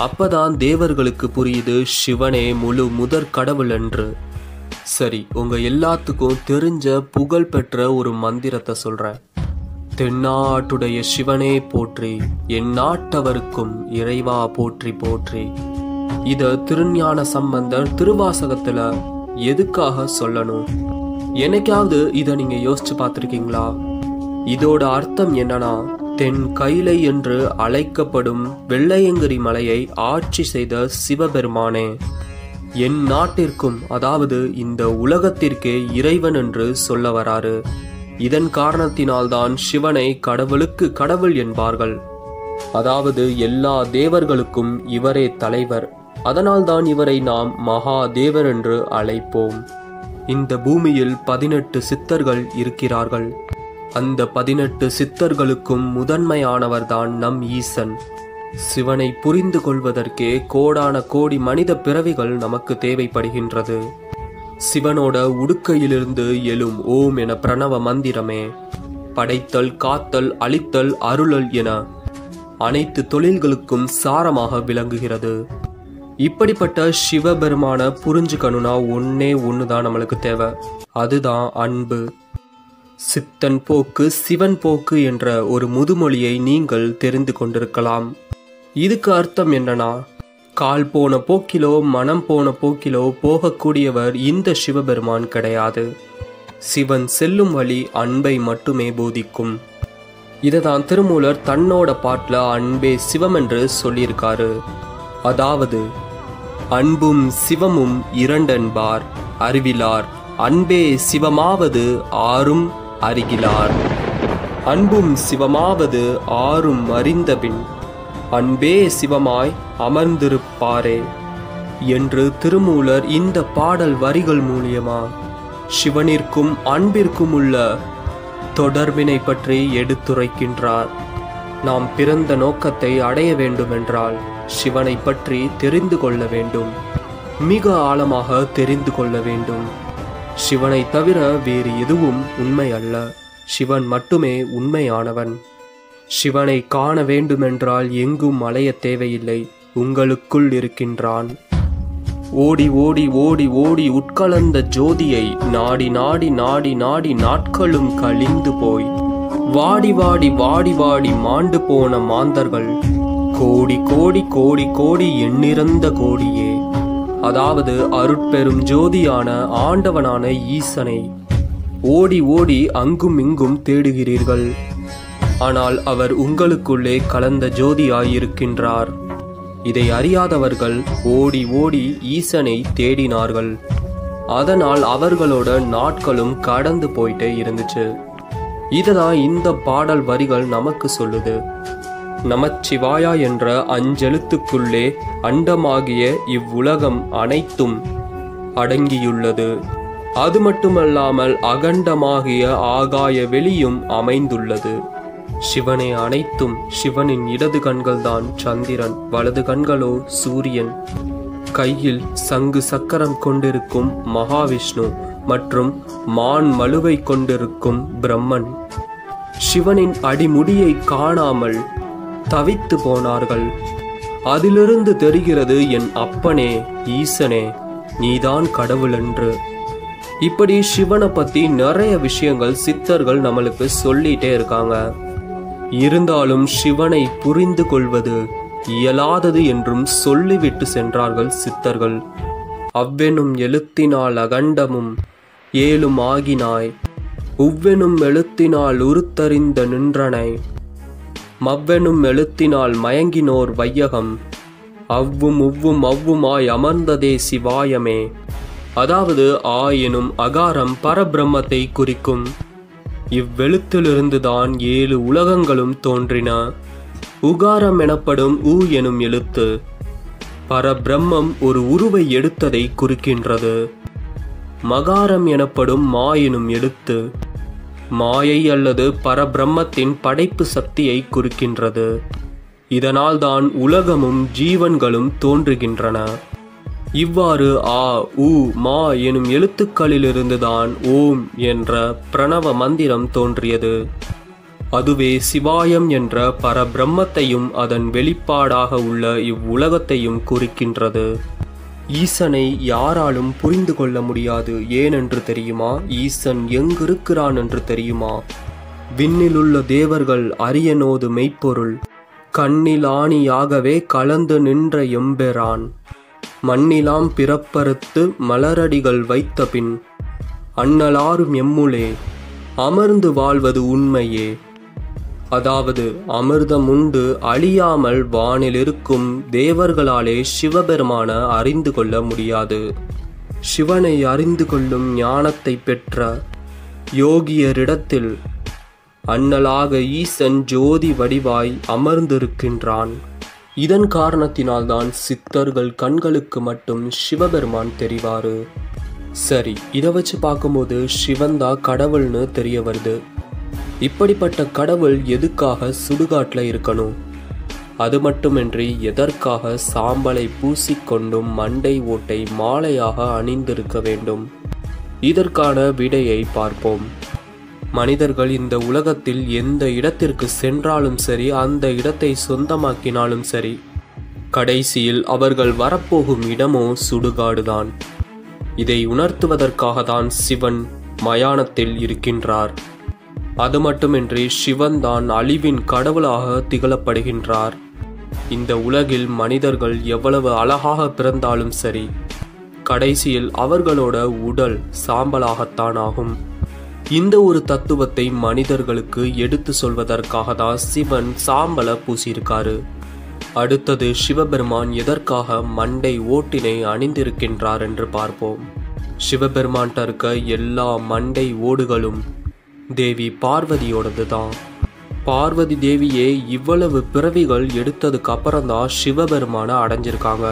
Speaker 1: அப்பதான் தேவர்களுக்கு புரியுது சிவனே முழு முதற் கடவுள் என்று. சரி, உங்க எல்லாத்துக்கும் தெரிஞ்ச புகழ் பெற்ற ஒரு மந்திரத்தை சொல்றேன். தென்னாட்டுடைய சிவனே போற்றி, என் நாட்டவருக்கும் இறைவா போற்றி போற்றி. இத திருஞான சம்பந்தர் திருவாசகத்துல எதுக்காக சொல்லணும்? என்னைக்காவது இத நீங்க யோசிச்சு பார்த்திருக்கீங்களா? இதோட அர்த்தம் என்னன்னா, தென் கைலை என்று அழைக்கப்படும் வெள்ளையங்கிரி மலையை ஆட்சி செய்த சிவபெருமானே, என் நாட்டிற்கும், அதாவது இந்த உலகத்திற்கே இறைவன் என்று சொல்ல வராரு. இதன் காரணத்தினால்தான் சிவனை கடவுளுக்கு கடவுள் என்பார்கள். அதாவது எல்லா தேவர்களுக்கும் இவரே தலைவர். அதனால்தான் இவரை நாம் மகாதேவர் என்று அழைப்போம். இந்த பூமியில் 18 சித்தர்கள் இருக்கிறார்கள். அந்த 18 சித்தர்களுக்கும் முதன்மையானவர்தான் நம் ஈசன். சிவனை புரிந்து கொள்வதற்கே கோடான கோடி மனித பிறவிகள் நமக்கு தேவைப்படுகின்றது. சிவனோட உடுக்கையிலிருந்து எழும் ஓம் என பிரணவ மந்திரமே படைத்தல், காத்தல், அழித்தல், அருளல் என அனைத்து தொழில்களுக்கும் சாரமாக விளங்குகிறது. இப்படிப்பட்ட சிவபெருமான புரிஞ்சுக்கணும்னா ஒன்னே ஒண்ணுதான் நம்மளுக்கு தேவை. அதுதான் அன்பு. சித்தன் போக்கு சிவன் போக்கு என்ற ஒரு முதுமொழியை நீங்கள் தெரிந்து கொண்டிருக்கலாம். இதுக்கு அர்த்தம் என்னன்னா, கால் போன போக்கிலோ மனம் போன போக்கிலோ போகக்கூடியவர் இந்த சிவபெருமான் கிடையாது. சிவன் செல்லும் வழி அன்பை மட்டுமே போதிக்கும். இததான் திருமூலர் தன்னோட பாட்டுல அன்பே சிவம் என்று சொல்லியிருக்காரு. அதாவது, அன்பும் சிவமும் இரண்டென்பார் அறிவிலார், அன்பே சிவமாவது ஆறும் அறிகிலார். அன்பும் சிவமாவது ஆறும் அறிந்தபின் அன்பே சிவமாய் அமர்ந்திருப்பாரே என்று திருமூலர் இந்த பாடல் வரிகள் மூலியமா சிவனிற்கும் அன்பிற்கும் உள்ள தொடர்பினை பற்றி எடுத்துரைக்கின்றார். நாம் பிறந்த நோக்கத்தை அடைய வேண்டுமென்றால் சிவனை பற்றி தெரிந்து கொள்ள வேண்டும். மிக ஆழமாக தெரிந்து கொள்ள வேண்டும். சிவனை தவிர வேறு எதுவும் உண்மை அல்ல. சிவன் மட்டுமே உண்மையானவன். சிவனை காண வேண்டுமென்றால் எங்கும் அலைய தேவையில்லை, உங்களுக்குள் இருக்கின்றான். ஓடி ஓடி ஓடி ஓடி உட்கலந்த ஜோதியை நாடி நாடி நாடி நாடி நாட்களும் கழிந்து போய் வாடி வாடி வாடி வாடி மாண்டு போன மாந்தர்கள் கோடி கோடி கோடி கோடி எண்ணிறந்த கோடியே. அதாவது அருட்பெரும் ஜோதியான ஆண்டவனான ஈசனை ஓடி ஓடி அங்கும் இங்கும் தேடுகிறீர்கள். ஆனால் அவர் உங்களுக்குள்ளே கலந்த ஜோதியாயிருக்கின்றார். இதை அறியாதவர்கள் ஓடி ஓடி ஈசனை தேடினார்கள். அதனால் அவர்களோட நாட்களும் கடந்து போயிட்டே இருந்துச்சு. இதுதான் இந்த பாடல் வரிகள் நமக்கு சொல்லுது. நமச்சிவாயா என்ற அஞ்செழுத்துக்குள்ளே அண்டமாகிய இவ்வுலகம் அனைத்தும் அடங்கியுள்ளது. அது மட்டுமல்லாமல் அகண்டமாகிய ஆகாய வெளியும் அமைந்துள்ளது. சிவனே அனைத்தும். சிவனின் இடது கண்கள்தான் சந்திரன், வலது கண்களோ சூரியன். கையில் சங்கு சக்கரம் கொண்டிருக்கும் மகாவிஷ்ணு மற்றும் மான் மழுவை கொண்டிருக்கும் பிரம்மன். சிவனின் அடிமுடியை காணாமல் தவித்து போனார்கள். அதிலிருந்து தெரிகிறது, என் அப்பனே ஈசனே நீதான் கடவுள் என்று. இப்படி சிவனை பத்தி நிறைய விஷயங்கள் சித்தர்கள் நம்மளுக்கு சொல்லிட்டே இருக்காங்க. இருந்தாலும் சிவனை புரிந்து கொள்வது இயலாதது என்றும் சொல்லிவிட்டு சென்றார்கள் சித்தர்கள். அவ்வெனும் எழுத்தினால் அகண்டமும் ஏழும் ஆகினாய், உவ்வெனும் எழுத்தினால் உருத்தறிந்த நின்றனை, மவ்வெனும் எழுத்தினால் மயங்கினோர் வையகம், அவ்வும் உவ்வும் அவ்வுமாய் அமர்ந்ததே சிவாயமே. அதாவது ஆ எனும் அகாரம் பரபிரம்மத்தை குறிக்கும். இவ்வெழுத்திலிருந்துதான் 7 உலகங்களும் தோன்றின. உகாரம் எனப்படும் உ எனும் எழுத்து பரபிரம்மம் ஒரு உருவை எடுத்ததை குறிக்கின்றது. மகாரம் எனப்படும் மா எனும் எழுத்து மாயை அல்லது பரபிரம்மத்தின் படைப்பு சக்தியை குறிக்கின்றது. இதனால் தான் உலகமும் ஜீவன்களும் தோன்றுகின்றன. இவ்வாறு ஆ உ மா எனும் எழுத்துக்களிலிருந்துதான் ஓம் என்ற பிரணவ மந்திரம் தோன்றியது. அதுவே சிவாயம் என்ற பரபிரம்மத்தையும் அதன் வெளிப்பாடாக உள்ள இவ்வுலகத்தையும் குறிக்கின்றது. ஈசனை யாராலும் புரிந்து கொள்ள முடியாது. ஏனென்று தெரியுமா? ஈசன் எங்கிருக்கிறான் என்று தெரியுமா? விண்ணிலுள்ள தேவர்கள் அரியனோது மெய்ப்பொருள் கண்ணில் ஆணியாகவே கலந்து நின்ற எம்பெரான் மண்ணிலாம் பிறப்பறுத்து மலரடிகள் வைத்த பின் அண்ணலாரும் எம்முளே அமர்ந்து வாழ்வது உண்மையே. அதாவது அமிர்தமுண்டு அழியாமல் வானில் இருக்கும் தேவர்களாலே சிவபெருமான அறிந்து கொள்ள முடியாது. சிவனை அறிந்து கொள்ளும் ஞானத்தை பெற்ற யோகியரிடத்தில் அண்ணலாக ஈசன் ஜோதி வடிவாய் அமர்ந்திருக்கின்றான். இதன் காரணத்தினால்தான் சித்தர்கள் கண்களுக்கு மட்டும் சிவபெருமான் தெரிவாரு. சரி, இதை வச்சு பார்க்கும்போது சிவந்தா கடவுள்னு தெரிய வருது. இப்படிப்பட்ட கடவுள் எதுக்காக சுடுகாட்டில் இருக்கணும்? அது மட்டுமின்றி எதற்காக சாம்பலை பூசிக்கொண்டும் மண்டை ஓட்டை மாலையாக அணிந்திருக்க வேண்டும்? இதற்கான விடையை பார்ப்போம். மனிதர்கள் இந்த உலகத்தில் எந்த இடத்திற்கு சென்றாலும் சரி, அந்த இடத்தை சொந்தமாக்கினாலும் சரி, கடைசியில் அவர்கள் வரப்போகும் இடமோ சுடுகாடுதான். இதை உணர்த்துவதற்காக தான் சிவன் மயானத்தில் இருக்கின்றார். அது மட்டுமின்றி சிவன் தான் அழிவின் கடவுளாக திகழப்படுகின்றார். இந்த உலகில் மனிதர்கள் எவ்வளவு அழகாக பிறந்தாலும் சரி, கடைசியில் அவர்களோட உடல் சாம்பலாகத்தான் ஆகும். இந்த ஒரு தத்துவத்தை மனிதர்களுக்கு எடுத்து சொல்வதற்காக தான் சிவன் சாம்பலை பூசியிருக்காரு. அடுத்தது சிவபெருமான் எதற்காக மண்டை ஓட்டினை அணிந்திருக்கின்றார் என்று பார்ப்போம். சிவபெருமான்கிட்ட இருக்க எல்லா மண்டை ஓடுகளும் தேவி பார்வதியோடது தான். பார்வதி தேவியே இவ்வளவு பிறவிகள் எடுத்ததுக்கு அப்புறம்தான் சிவபெருமானை அடைஞ்சிருக்காங்க.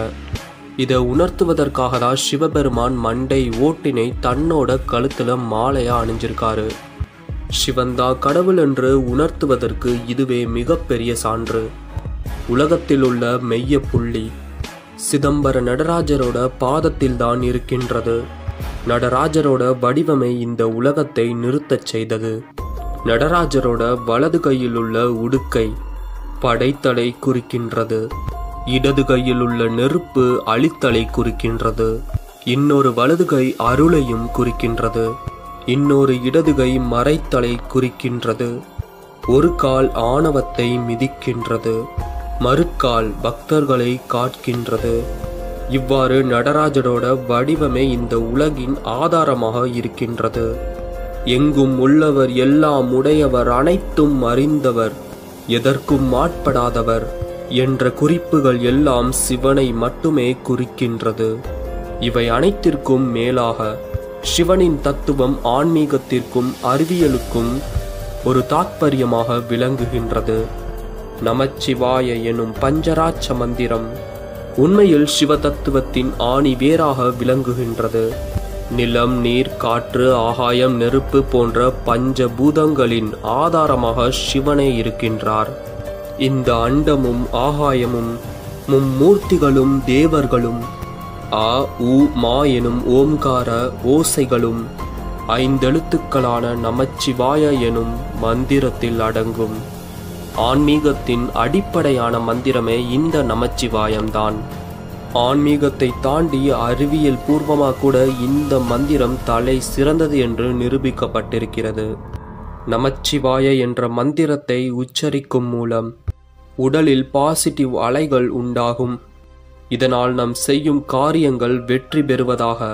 Speaker 1: இதை உணர்த்துவதற்காக தான் சிவபெருமான் மண்டை ஓட்டினை தன்னோட கழுத்துல மாலையா அணிஞ்சிருக்காரு. சிவந்தா கடவுள் என்று உணர்த்துவதற்கு இதுவே மிகப்பெரிய சான்று. உலகத்தில் உள்ள மெய்ய புள்ளி சிதம்பர நடராஜரோட பாதத்தில் தான் இருக்கின்றது. நடராஜரோட வடிவமை இந்த உலகத்தை நிறுத்தச் செய்தது. நடராஜரோட வலது கையில் உள்ள உடுக்கை படைத்தலை குறிக்கின்றது. இடது கையில் உள்ள நெருப்பு அழித்தலை குறிக்கின்றது. இன்னொரு வலது கை அருளையும் குறிக்கின்றது. இன்னொரு இடது கை மறைத்தலை குறிக்கின்றது. ஒரு கால் ஆணவத்தை மிதிக்கின்றது, மறுக்கால் பக்தர்களை காட்கின்றது. இவ்வாறு நடராஜரோட வடிவமே இந்த உலகின் ஆதாரமாக இருக்கின்றது. எங்கும் உள்ளவர், எல்லாம் உடையவர், அனைத்தும் அறிந்தவர், எதற்கும் மாட்படாதவர் என்ற குறிப்புகள் எல்லாம் சிவனை மட்டுமே குறிக்கின்றது. இவை அனைத்திற்கும் மேலாக சிவனின் தத்துவம் ஆன்மீகத்திற்கும் அறிவியலுக்கும் ஒரு தாத்பரியமாக விளங்குகின்றது. நமச்சிவாய எனும் பஞ்சராட்ச மந்திரம் உண்மையில் சிவ தத்துவத்தின் ஆணி வேறாக விளங்குகின்றது. நிலம், நீர், காற்று, ஆகாயம், நெருப்பு போன்ற பஞ்சபூதங்களின் ஆதாரமாக சிவனே இருக்கின்றார். இந்த அண்டமும் ஆகாயமும் மும்மூர்த்திகளும் தேவர்களும் ஆ உ மா எனும் ஓம்கார ஓசைகளும் ஐந்தெழுத்துக்களான நமச்சிவாய எனும் மந்திரத்தில் அடங்கும். ஆன்மீகத்தின் அடிப்படையான மந்திரமே இந்த நமச்சிவாயம்தான். ஆன்மீகத்தை தாண்டி அறிவியல் பூர்வமாக கூட இந்த மந்திரம் தலை சிறந்தது என்று நிரூபிக்கப்பட்டிருக்கிறது. நமச்சிவாய என்ற மந்திரத்தை உச்சரிக்கும் மூலம் உடலில் பாசிட்டிவ் அலைகள் உண்டாகும். இதனால் நாம் செய்யும் காரியங்கள் வெற்றி பெறுவதாக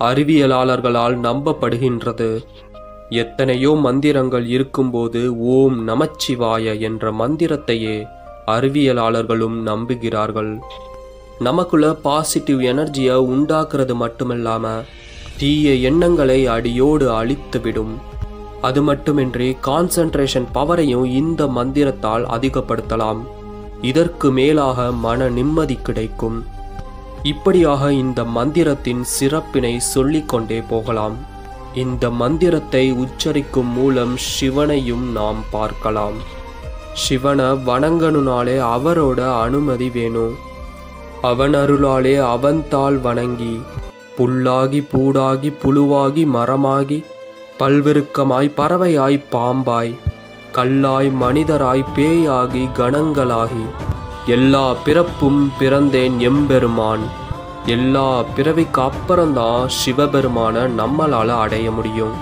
Speaker 1: அறிவியலாளர்களால் நம்பப்படுகின்றது. எத்தனையோ மந்திரங்கள் இருக்கும்போது ஓம் நமச்சிவாய என்ற மந்திரத்தையே அறிவியலாளர்களும் நம்புகிறார்கள். நமக்குள்ள பாசிட்டிவ் எனர்ஜியை உண்டாக்குறது மட்டுமில்லாம தீய எண்ணங்களை அடியோடு அழித்துவிடும். அது மட்டுமின்றி கான்சன்ட்ரேஷன் பவரையும் இந்த மந்திரத்தால் அதிகப்படுத்தலாம். இதற்கு மேலாக மன நிம்மதி கிடைக்கும். இப்படியாக இந்த மந்திரத்தின் சிறப்பினை சொல்லிக்கொண்டே போகலாம். இந்த மந்திரத்தை உச்சரிக்கும் மூலம் சிவனையும் நாம் பார்க்கலாம். சிவனை வணங்கணுனாலே அவரோட அனுமதி வேணும். அவன் அருளாலே அவன் தாள் வணங்கி புல்லாகி பூடாகி புழுவாகி மரமாகி பல்விருக்கமாய் பறவையாய் பாம்பாய் கல்லாய் மனிதராய் பேயாகி கணங்களாகி எல்லா பிறப்பும் பிறந்தேன் எம்பெருமான். எல்லா பிறவிக்கு அப்புறம்தான் சிவபெருமான நம்மளால அடைய முடியும்.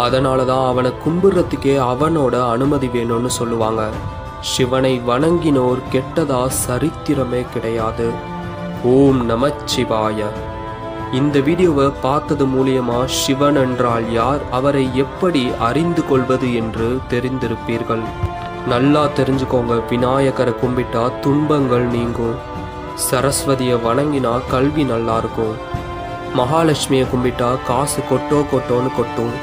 Speaker 1: அதனால தான் அவனை கும்பிடுறதுக்கே அவனோட அனுமதி வேணும்னு சொல்லுவாங்க. சிவனை வணங்கினோர் கெட்டதா சரித்திரமே கிடையாது. ஓம் நமச்சிவாய. இந்த வீடியோவை பார்த்தது மூலியமா சிவன் என்றால் யார், அவரை எப்படி அறிந்து கொள்வது என்று தெரிந்திருப்பீர்கள். நல்லா தெரிஞ்சுக்கோங்க. விநாயகரை கும்பிட்டா துன்பங்கள் நீங்கும். சரஸ்வதியை வணங்கினா கல்வி நல்லா இருக்கும். மகாலட்சுமியை கும்பிட்டா காசு கொட்டோன்னு கொட்டும்.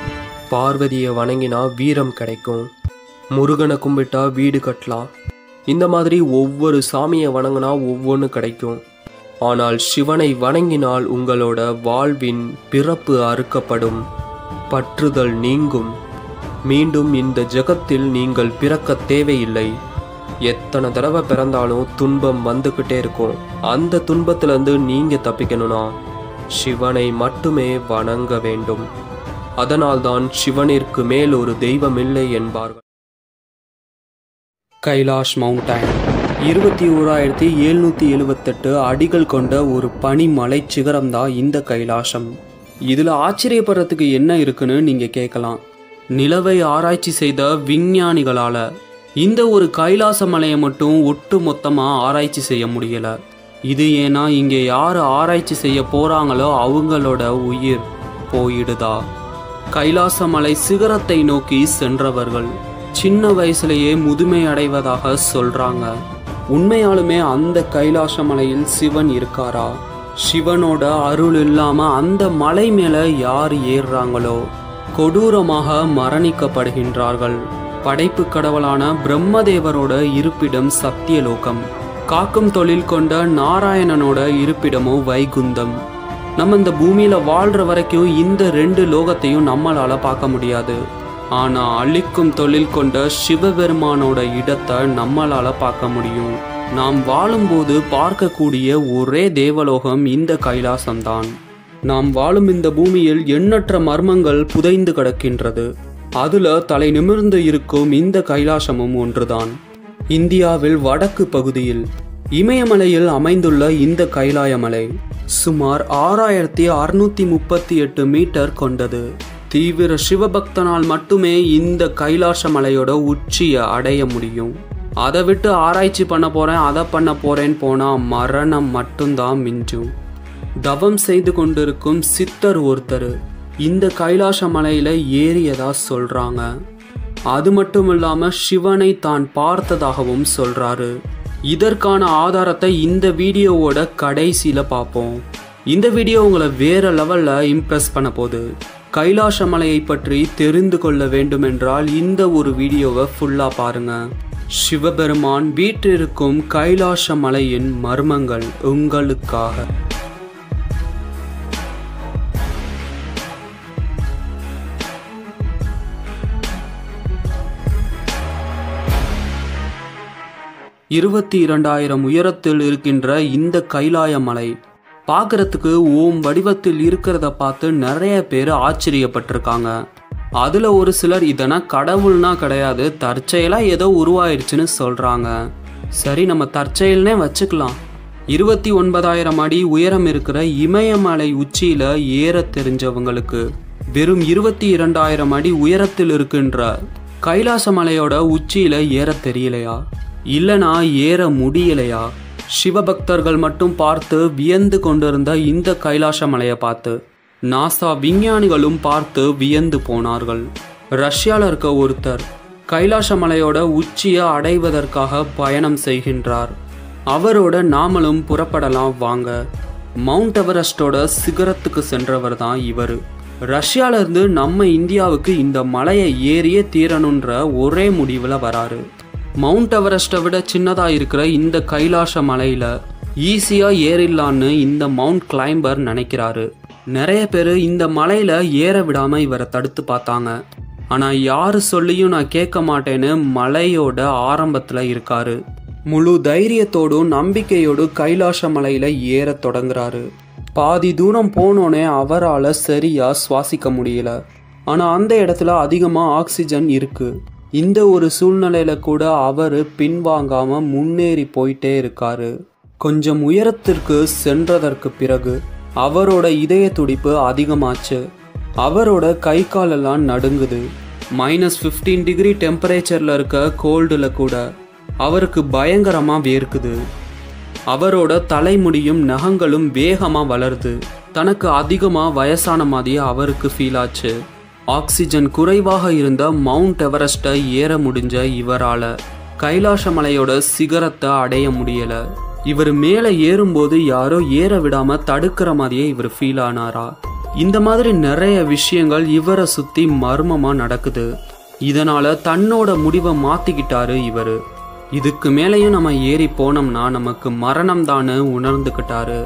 Speaker 1: பார்வதியை வணங்கினா வீரம் கிடைக்கும். முருகனை கும்பிட்டா வீடு கட்டலாம். இந்த மாதிரி ஒவ்வொரு சாமியை வணங்கினா ஒவ்வொன்று கிடைக்கும். ஆனால் சிவனை வணங்கினால் உங்களோட வாழ்வின் பிறப்பு அறுக்கப்படும், பற்றுதல் நீங்கும். மீண்டும் இந்த ஜகத்தில் நீங்கள் பிறக்க தேவையில்லை. எத்தனை தடவை பிறந்தாலும் துன்பம் வந்துக்கிட்டே இருக்கும். அந்த துன்பத்திலிருந்து நீங்க தப்பிக்கணும்னா சிவனை மட்டுமே வணங்க வேண்டும். அதனால்தான் சிவனிற்கு மேல் ஒரு தெய்வம் இல்லை என்பார்கள். கைலாஷ் மவுண்டைன் 21,778 அடிகள் கொண்ட ஒரு பனிமலை சிகரம் தான் இந்த கைலாசம். இதில் ஆச்சரியப்படுறதுக்கு என்ன இருக்குன்னு நீங்க கேட்கலாம். நிலவை ஆராய்ச்சி செய்த விஞ்ஞானிகளால இந்த ஒரு கைலாச மலையை மட்டும் ஒட்டு மொத்தமாக ஆராய்ச்சி செய்ய முடியல. இது ஏன்னா இங்கே யார் ஆராய்ச்சி செய்ய போறாங்களோ அவங்களோட உயிர் போயிடுதா. கைலாச மலை சிகரத்தை நோக்கி சென்றவர்கள் சின்ன வயசுலேயே முதுமை அடைவதாக சொல்றாங்க. உண்மையாலுமே அந்த கைலாச மலையில் சிவன் இருக்காரா? சிவனோட அருள் இல்லாம அந்த மலை மேல யார் ஏறுறாங்களோ கொடூரமாக மரணிக்கப்படுகின்றார்கள். படைப்பு கடவுளான பிரம்மதேவரோட இருப்பிடம் சத்தியலோகம். காக்கும் தொழில் கொண்ட நாராயணனோட இருப்பிடமோ வைகுந்தம். நம்ம இந்த பூமியில வாழ்ற வரைக்கும் இந்த 2 லோகத்தையும் நம்மளால பார்க்க முடியாது. ஆனா அழிக்கும் தொழில் கொண்ட சிவபெருமானோட இடத்தை நம்மளால பார்க்க முடியும். நாம் வாழும்போது பார்க்கக்கூடிய ஒரே தேவலோகம் இந்த கைலாசம்தான். நாம் வாழும் இந்த பூமியில் எண்ணற்ற மர்மங்கள் புதைந்து கிடக்கின்றது. அதுல தலை நிமிர்ந்து இருக்கும் இந்த கைலாசமும் ஒன்றுதான். இந்தியாவில் வடக்கு பகுதியில் இமயமலையில் அமைந்துள்ள இந்த கைலாயமலை சுமார் 6,638 மீட்டர் கொண்டது. தீவிர சிவபக்தனால் மட்டுமே இந்த கைலாச மலையோட உச்சியை அடைய முடியும். அதை விட்டு ஆராய்ச்சி பண்ண போறேன், அதை பண்ண போறேன்னு போனா மரணம் மட்டும்தான் மிஞ்சும். தவம் செய்து கொண்டிருக்கும் சித்தர் ஒருத்தர் இந்த கைலாச மலையில ஏறியதா சொல்றாங்க. அது மட்டும் இல்லாம சிவனை தான் பார்த்ததாகவும் சொல்றாரு. இதற்கான ஆதாரத்தை இந்த வீடியோவோட கடைசியில பார்ப்போம். இந்த வீடியோ உங்களை வேற லெவல்ல இம்ப்ரெஸ் பண்ண போகுது. கைலாச மலையை பற்றி தெரிந்து கொள்ள வேண்டுமென்றால் இந்த ஒரு வீடியோவை ஃபுல்லா பாருங்க. சிவபெருமான் வீற்றிருக்கும் கைலாச மலையின் மர்மங்கள் உங்களுக்காக. $22,000 உயரத்தில் இருக்கின்ற இந்த கைலாய மலை பார்க்கறதுக்கு ஓம் வடிவத்தில் இருக்கிறத பார்த்து நிறைய பேர் ஆச்சரியப்பட்டிருக்காங்க. அதுல ஒரு சிலர் இதனா கடவுள்னா கிடையாது, தற்செயலா ஏதோ உருவாயிருச்சுன்னு சொல்றாங்க. சரி, நம்ம தற்செயல்னே வச்சுக்கலாம். 29,000 அடி உயரம் இருக்கிற இமயமலை உச்சியில ஏற தெரிஞ்சவங்களுக்கு வெறும் 22,000 அடி உயரத்தில் இருக்கின்ற கைலாச மலையோட உச்சியில ஏற தெரியலையா? இல்லனா ஏற முடியலையா? சிவபக்தர்கள் மட்டும் பார்த்து வியந்து கொண்டிருந்த இந்த கைலாச மலையை பார்த்து நாசா விஞ்ஞானிகளும் பார்த்து வியந்து போனார்கள். ரஷ்யாவில் இருக்க ஒருத்தர் கைலாச மலையோட உச்சியை அடைவதற்காக பயணம் செய்கின்றார். அவரோட நாமளும் புறப்படலாம் வாங்க. மவுண்ட் எவரெஸ்டோட சிகரத்துக்கு சென்றவர் தான் இவர். ரஷ்யாவிலிருந்து நம்ம இந்தியாவுக்கு இந்த மலையை ஏறியே தீரணுன்ற ஒரே முடிவில் வராரு. மவுண்ட் எவரெஸ்ட்டை விட சின்னதாக இருக்கிற இந்த கைலாச மலையில் ஈஸியாக ஏறிடலான்னு இந்த மவுண்ட் கிளைம்பர் நினைக்கிறாரு. நிறைய பேர் இந்த மலையில் ஏற விடாமல் இவரை தடுத்து பார்த்தாங்க. ஆனால் யார் சொல்லியும் நான் கேட்க மாட்டேன்னு மலையோட ஆரம்பத்தில் இருக்காரு. முழு தைரியத்தோடும் நம்பிக்கையோடு கைலாச மலையில ஏறத் தொடங்குறாரு. பாதி தூரம் போனோனே அவரால் சரியா சுவாசிக்க முடியல. ஆனா அந்த இடத்துல அதிகமா ஆக்சிஜன் இருக்கு. இந்த ஒரு சூழ்நிலையில கூட அவரு பின்வாங்காம முன்னேறி போயிட்டே இருக்காரு. கொஞ்சம் உயரத்திற்கு சென்றதற்கு பிறகு அவரோட இதய துடிப்பு அதிகமாச்சு. அவரோட கை காலெல்லாம் நடுங்குது. -15 டிகிரி டெம்பரேச்சர்ல இருக்க கோல்டுல கூட அவருக்கு பயங்கரமா வேர்க்குது. அவரோட தலைமுடியும் நகங்களும் வேகமா வளருது. தனக்கு அதிகமா வயசான மாதிரி அவருக்கு ஃபீல் ஆச்சு. ஆக்சிஜன் குறைவாக இருந்த மவுண்ட் எவரெஸ்ட்டை ஏற முடிஞ்ச இவரால் கைலாச மலையோட சிகரத்தை அடைய முடியல. இவர் மேலே ஏறும்போது யாரோ ஏற விடாம தடுக்கிற மாதிரியே இவர் ஃபீல் ஆனாரா? இந்த மாதிரி நிறைய விஷயங்கள் இவரை சுத்தி மர்மமா நடக்குது. இதனால தன்னோட முடிவை மாத்திக்கிட்டாரு இவரு. இதுக்கு மேலேயும் நம்ம ஏறி போனோம்னா நமக்கு மரணம் தானு உணர்ந்துக்கிட்டாரு.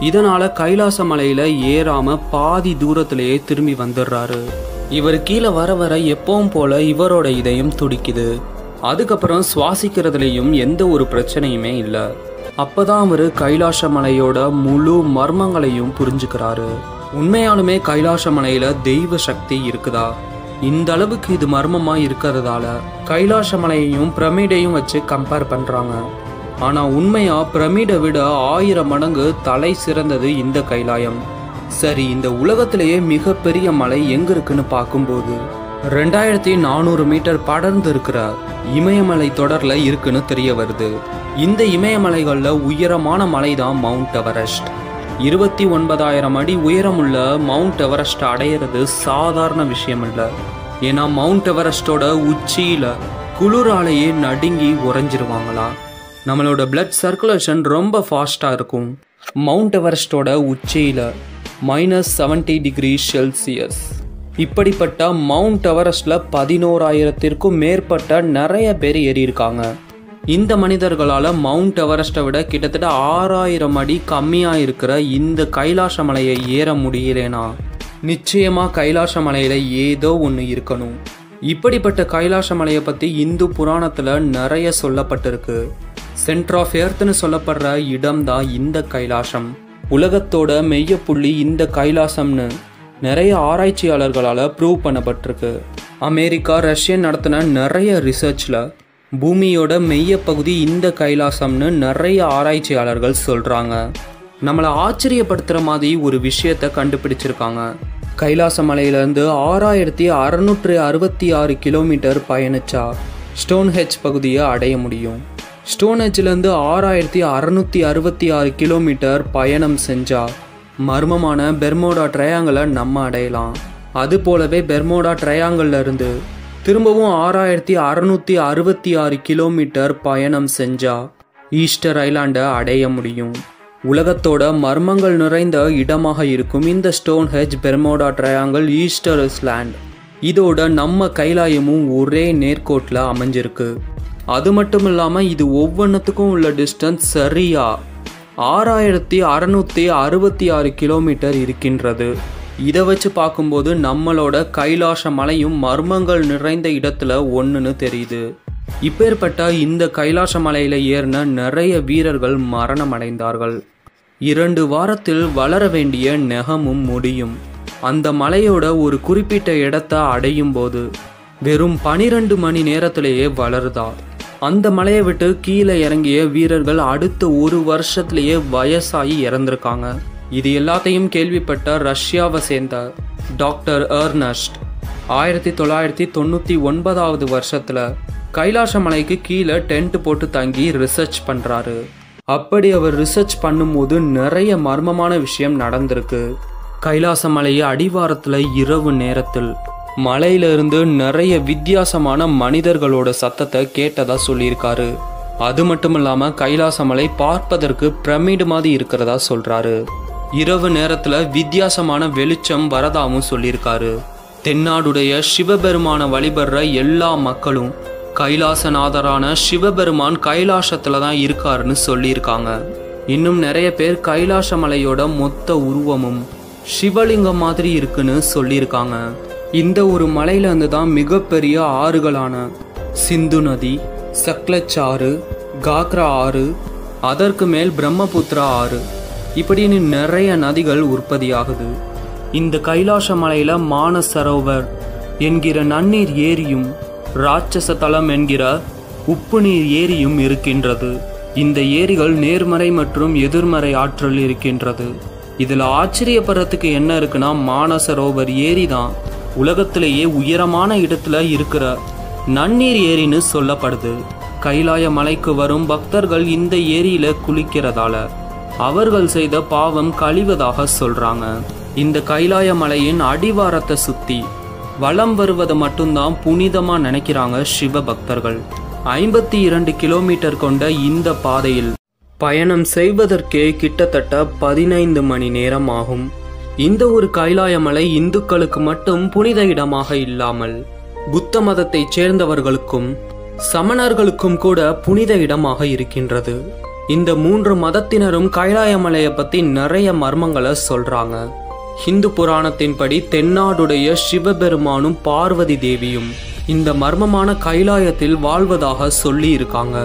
Speaker 1: இதனால கைலாச மலையில ஏறாம பாதி தூரத்திலேயே திரும்பி வந்துடுறாரு. இவர் கீழே வர வர எப்பவும் போல இவரோட இதயம் துடிக்குது. அதுக்கப்புறம் சுவாசிக்கிறதுலையும் எந்த ஒரு பிரச்சனையுமே இல்லை. அப்பதான் அவரு கைலாச மலையோட முழு மர்மங்களையும் புரிஞ்சுக்கிறாரு. உண்மையாலுமே கைலாச மலையில தெய்வ சக்தி இருக்குதா? இந்த அளவுக்கு இது மர்மமா இருக்கிறதால கைலாச மலையையும் பிரமிடையும் வச்சு கம்பேர் பண்றாங்க. ஆனா உண்மையா பிரமிடை விட 1000 மடங்கு தலை சிறந்தது இந்த கைலாயம். சரி, இந்த உலகத்திலேயே மிகப்பெரிய மலை எங்க இருக்குன்னு பார்க்கும்போது 2400 மீட்டர் படர்ந்து இருக்கிற இமயமலை தொடர்ல இருக்குன்னு தெரிய வருது. இந்த இமயமலைகள்ல உயரமான மலை தான் மவுண்ட் எவரெஸ்ட். 29,000 அடி உயரமுள்ள மவுண்ட் எவரெஸ்ட் அடையிறது சாதாரண விஷயம் இல்லை. ஏன்னா மவுண்ட் எவரெஸ்டோட உச்சியில குளிராலேயே நடுங்கி உறைஞ்சிருவாங்களா. நம்மளோட பிளட் சர்க்குலேஷன் ரொம்ப ஃபாஸ்டா இருக்கும். மவுண்ட் எவரெஸ்டோட உச்சியில -70 டிகிரி செல்சியஸ். இப்படிப்பட்ட மவுண்ட் எவரெஸ்ட்ல 11,000த்திற்கும் மேற்பட்ட நிறைய பேர் ஏறி இருக்காங்க. இந்த மனிதர்களால் மவுண்ட் எவரெஸ்ட்டை விட கிட்டத்தட்ட 6,000 அடி கம்மியாக இருக்கிற இந்த கைலாச மலையை ஏற முடியலனா நிச்சயமாக கைலாச மலையில் ஏதோ ஒன்று இருக்கணும். இப்படிப்பட்ட கைலாச மலையை பற்றி இந்து புராணத்தில் நிறைய சொல்லப்பட்டிருக்கு. சென்டர் ஆஃப் எர்த்னு சொல்லப்படுற இடம் தான் இந்த கைலாசம். உலகத்தோட மெய்யப்புள்ளி இந்த கைலாசம்னு நிறைய ஆராய்ச்சியாளர்களால் ப்ரூவ் பண்ணப்பட்டிருக்கு. அமெரிக்கா, ரஷ்யன் நடத்தின நிறைய ரிசர்ச்சில் பூமியோட மெய்ய பகுதி இந்த கைலாசம்னு நிறைய ஆராய்ச்சியாளர்கள் சொல்கிறாங்க. நம்மளை ஆச்சரியப்படுத்துகிற மாதிரி ஒரு விஷயத்தை கண்டுபிடிச்சிருக்காங்க. கைலாச மலையிலேருந்து 6,666 கிலோமீட்டர் பயணிச்சா ஸ்டோன்ஹெஞ்ச் பகுதியை அடைய முடியும். ஸ்டோன்ஹெஞ்சிலேருந்து 6,666 கிலோமீட்டர் பயணம் செஞ்சா மர்மமான பெர்முடா ட்ரையாங்கிளை நம்ம அடையலாம். அது போலவே பெர்முடா ட்ரையாங்கிள்ல இருந்து திரும்பவும் 6,666 கிலோமீட்டர் பயணம் செஞ்சா ஈஸ்டர் ஐலாண்டை அடைய முடியும். உலகத்தோட மர்மங்கள் நிறைந்த இடமாக இருக்கும் இந்த Stonehenge, Bermuda triangle, Easter island இதோட நம்ம கைலாயமும் ஒரே நேர்கோட்டில் அமைஞ்சிருக்கு. அது மட்டும் இல்லாமல் இது ஒவ்வொன்றுத்துக்கும் உள்ள டிஸ்டன்ஸ் சரியா 6,666 கிலோமீட்டர் இருக்கின்றது. இதை வச்சு பார்க்கும்போது நம்மளோட கைலாச மலையும் மர்மங்கள் நிறைந்த இடத்துல ஒன்றுன்னு தெரியுது. இப்பேற்பட்ட இந்த கைலாச மலையில் ஏறின நிறைய வீரர்கள் மரணம் அடைந்தார்கள். 2 வாரத்தில் வளர வேண்டிய நெகமும் முடியும் அந்த மலையோட ஒரு குறிப்பிட்ட இடத்தை அடையும் போது வெறும் 12 மணி நேரத்திலேயே வளருதா. அந்த மலையை விட்டு கீழே இறங்கிய வீரர்கள் அடுத்த 1 வருஷத்திலேயே வயசாகி இறந்திருக்காங்க. இது எல்லாத்தையும் கேள்விப்பட்ட ரஷ்யாவை சேர்ந்த டாக்டர் எர்னஸ்ட் 1999 வருஷத்தில் கைலாச மலைக்கு கீழே டென்ட் போட்டு தங்கி ரிசர்ச் பண்ணுறாரு. அப்படி அவர் ரிசர்ச் பண்ணும்போது நிறைய மர்மமான விஷயம் நடந்திருக்கு. கைலாச மலையை அடிவாரத்தில் இரவு நேரத்தில் மலையிலிருந்து நிறைய வித்தியாசமான மனிதர்களோட சத்தத்தை கேட்டதா சொல்லியிருக்காரு. அது மட்டும் இல்லாமல் கைலாச மலை பார்ப்பதற்கு பிரமிடு மாதிரி இருக்கிறதா சொல்கிறாரு. இரவு நேரத்தில் வித்தியாசமான வெளிச்சம் வரதாவும் சொல்லியிருக்காரு. தென்னாடுடைய சிவபெருமான வழிபடுற எல்லா மக்களும் கைலாசநாதரான சிவபெருமான் கைலாசத்தில் தான் இருக்காருன்னு சொல்லியிருக்காங்க. இன்னும் நிறைய பேர் கைலாச மலையோட மொத்த உருவமும் சிவலிங்கம் மாதிரி இருக்குன்னு சொல்லியிருக்காங்க. இந்த ஒரு மலையிலேருந்து தான் மிகப்பெரிய ஆறுகளான சிந்து நதி, சக்லச் ஆறு, காக்ரா ஆறு, அதற்கு மேல் பிரம்மபுத்திரா ஆறு, இப்படின்னு நிறைய நதிகள் உற்பத்தியாகுது. இந்த கைலாச மலையில மானசரோவர் என்கிற நன்னீர் ஏரியும் ராட்சச தலம் என்கிற உப்பு நீர் ஏரியும் இருக்கின்றது. இந்த ஏரிகள் நேர்மறை மற்றும் எதிர்மறை ஆற்றல் இருக்கின்றது. இதுல ஆச்சரியப்படுறதுக்கு என்ன இருக்குன்னா, மானசரோவர் ஏரி தான் உலகத்திலேயே உயரமான இடத்துல இருக்கிற நன்னீர் ஏரின்னு சொல்லப்படுது. கைலாய மலைக்கு வரும் பக்தர்கள் இந்த ஏரியில குளிக்கிறதால அவர்கள் செய்த பாவம் கழிவதாக சொல்றாங்க. இந்த கைலாய மலையின் அடிவாரத்தை சுத்தி வலம் வருவதை மட்டும்தான் புனிதமா நினைக்கிறாங்க சிவ பக்தர்கள். 52 கிலோமீட்டர் கொண்ட இந்த பாதையில் பயணம் செய்வதற்கே கிட்டத்தட்ட 15 மணி நேரம் ஆகும். இந்த ஒரு கைலாய மலை இந்துக்களுக்கு மட்டும் புனித இடமாக இல்லாமல் புத்த மதத்தை சேர்ந்தவர்களுக்கும் சமணர்களுக்கும் கூட புனித இடமாக இருக்கின்றது. இந்த 3 மதத்தினரும் கைலாய மலையை பத்தி நிறைய மர்மங்களை சொல்றாங்க. ஹிந்து புராணத்தின்படி தென்னாடுடைய சிவபெருமானும் பார்வதி தேவியும் இந்த மர்மமான கைலாயத்தில் வாழ்வதாக சொல்லி இருக்காங்க.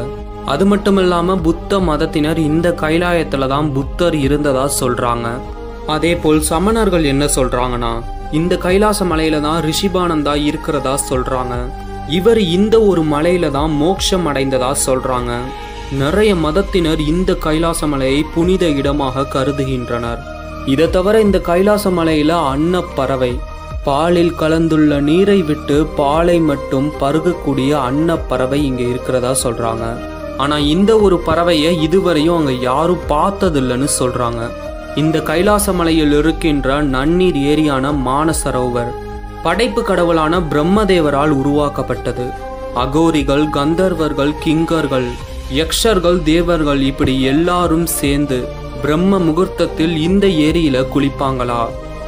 Speaker 1: அது மட்டும் இல்லாம புத்த மதத்தினர் இந்த கைலாயத்துல தான் புத்தர் இருந்ததா சொல்றாங்க. அதே போல் சமணர்கள் என்ன சொல்றாங்கன்னா, இந்த கைலாச மலையில தான் ரிஷிபானந்தா இருக்கிறதா சொல்றாங்க. இவர் இந்த ஒரு மலையில தான் மோட்சம் அடைந்ததா சொல்றாங்க. நிறைய மதத்தினர் இந்த கைலாச மலையை புனித இடமாக கருதுகின்றனர். இதை தவிர இந்த கைலாச மலையில அன்னப்பறவை, பாலில் கலந்துள்ள நீரை விட்டு பாலை மட்டும் பருகக்கூடிய அன்னப்பறவை இங்க இருக்கிறதா சொல்றாங்க. ஆனா இந்த ஒரு பறவையை இதுவரையும் அங்க யாரும் பார்த்ததில்லைன்னு சொல்றாங்க. இந்த கைலாச மலையில் இருக்கின்ற நன்னீர் ஏரியான மானசரோவர் படைப்பு கடவுளான பிரம்மதேவரால் உருவாக்கப்பட்டது. அகோரிகள், கந்தர்வர்கள், கிங்கர்கள், யக்ஷர்கள், தேவர்கள் இப்படி எல்லாரும் சேர்ந்து பிரம்ம முகூர்த்தத்தில் இந்த ஏரியில குளிப்பாங்களா?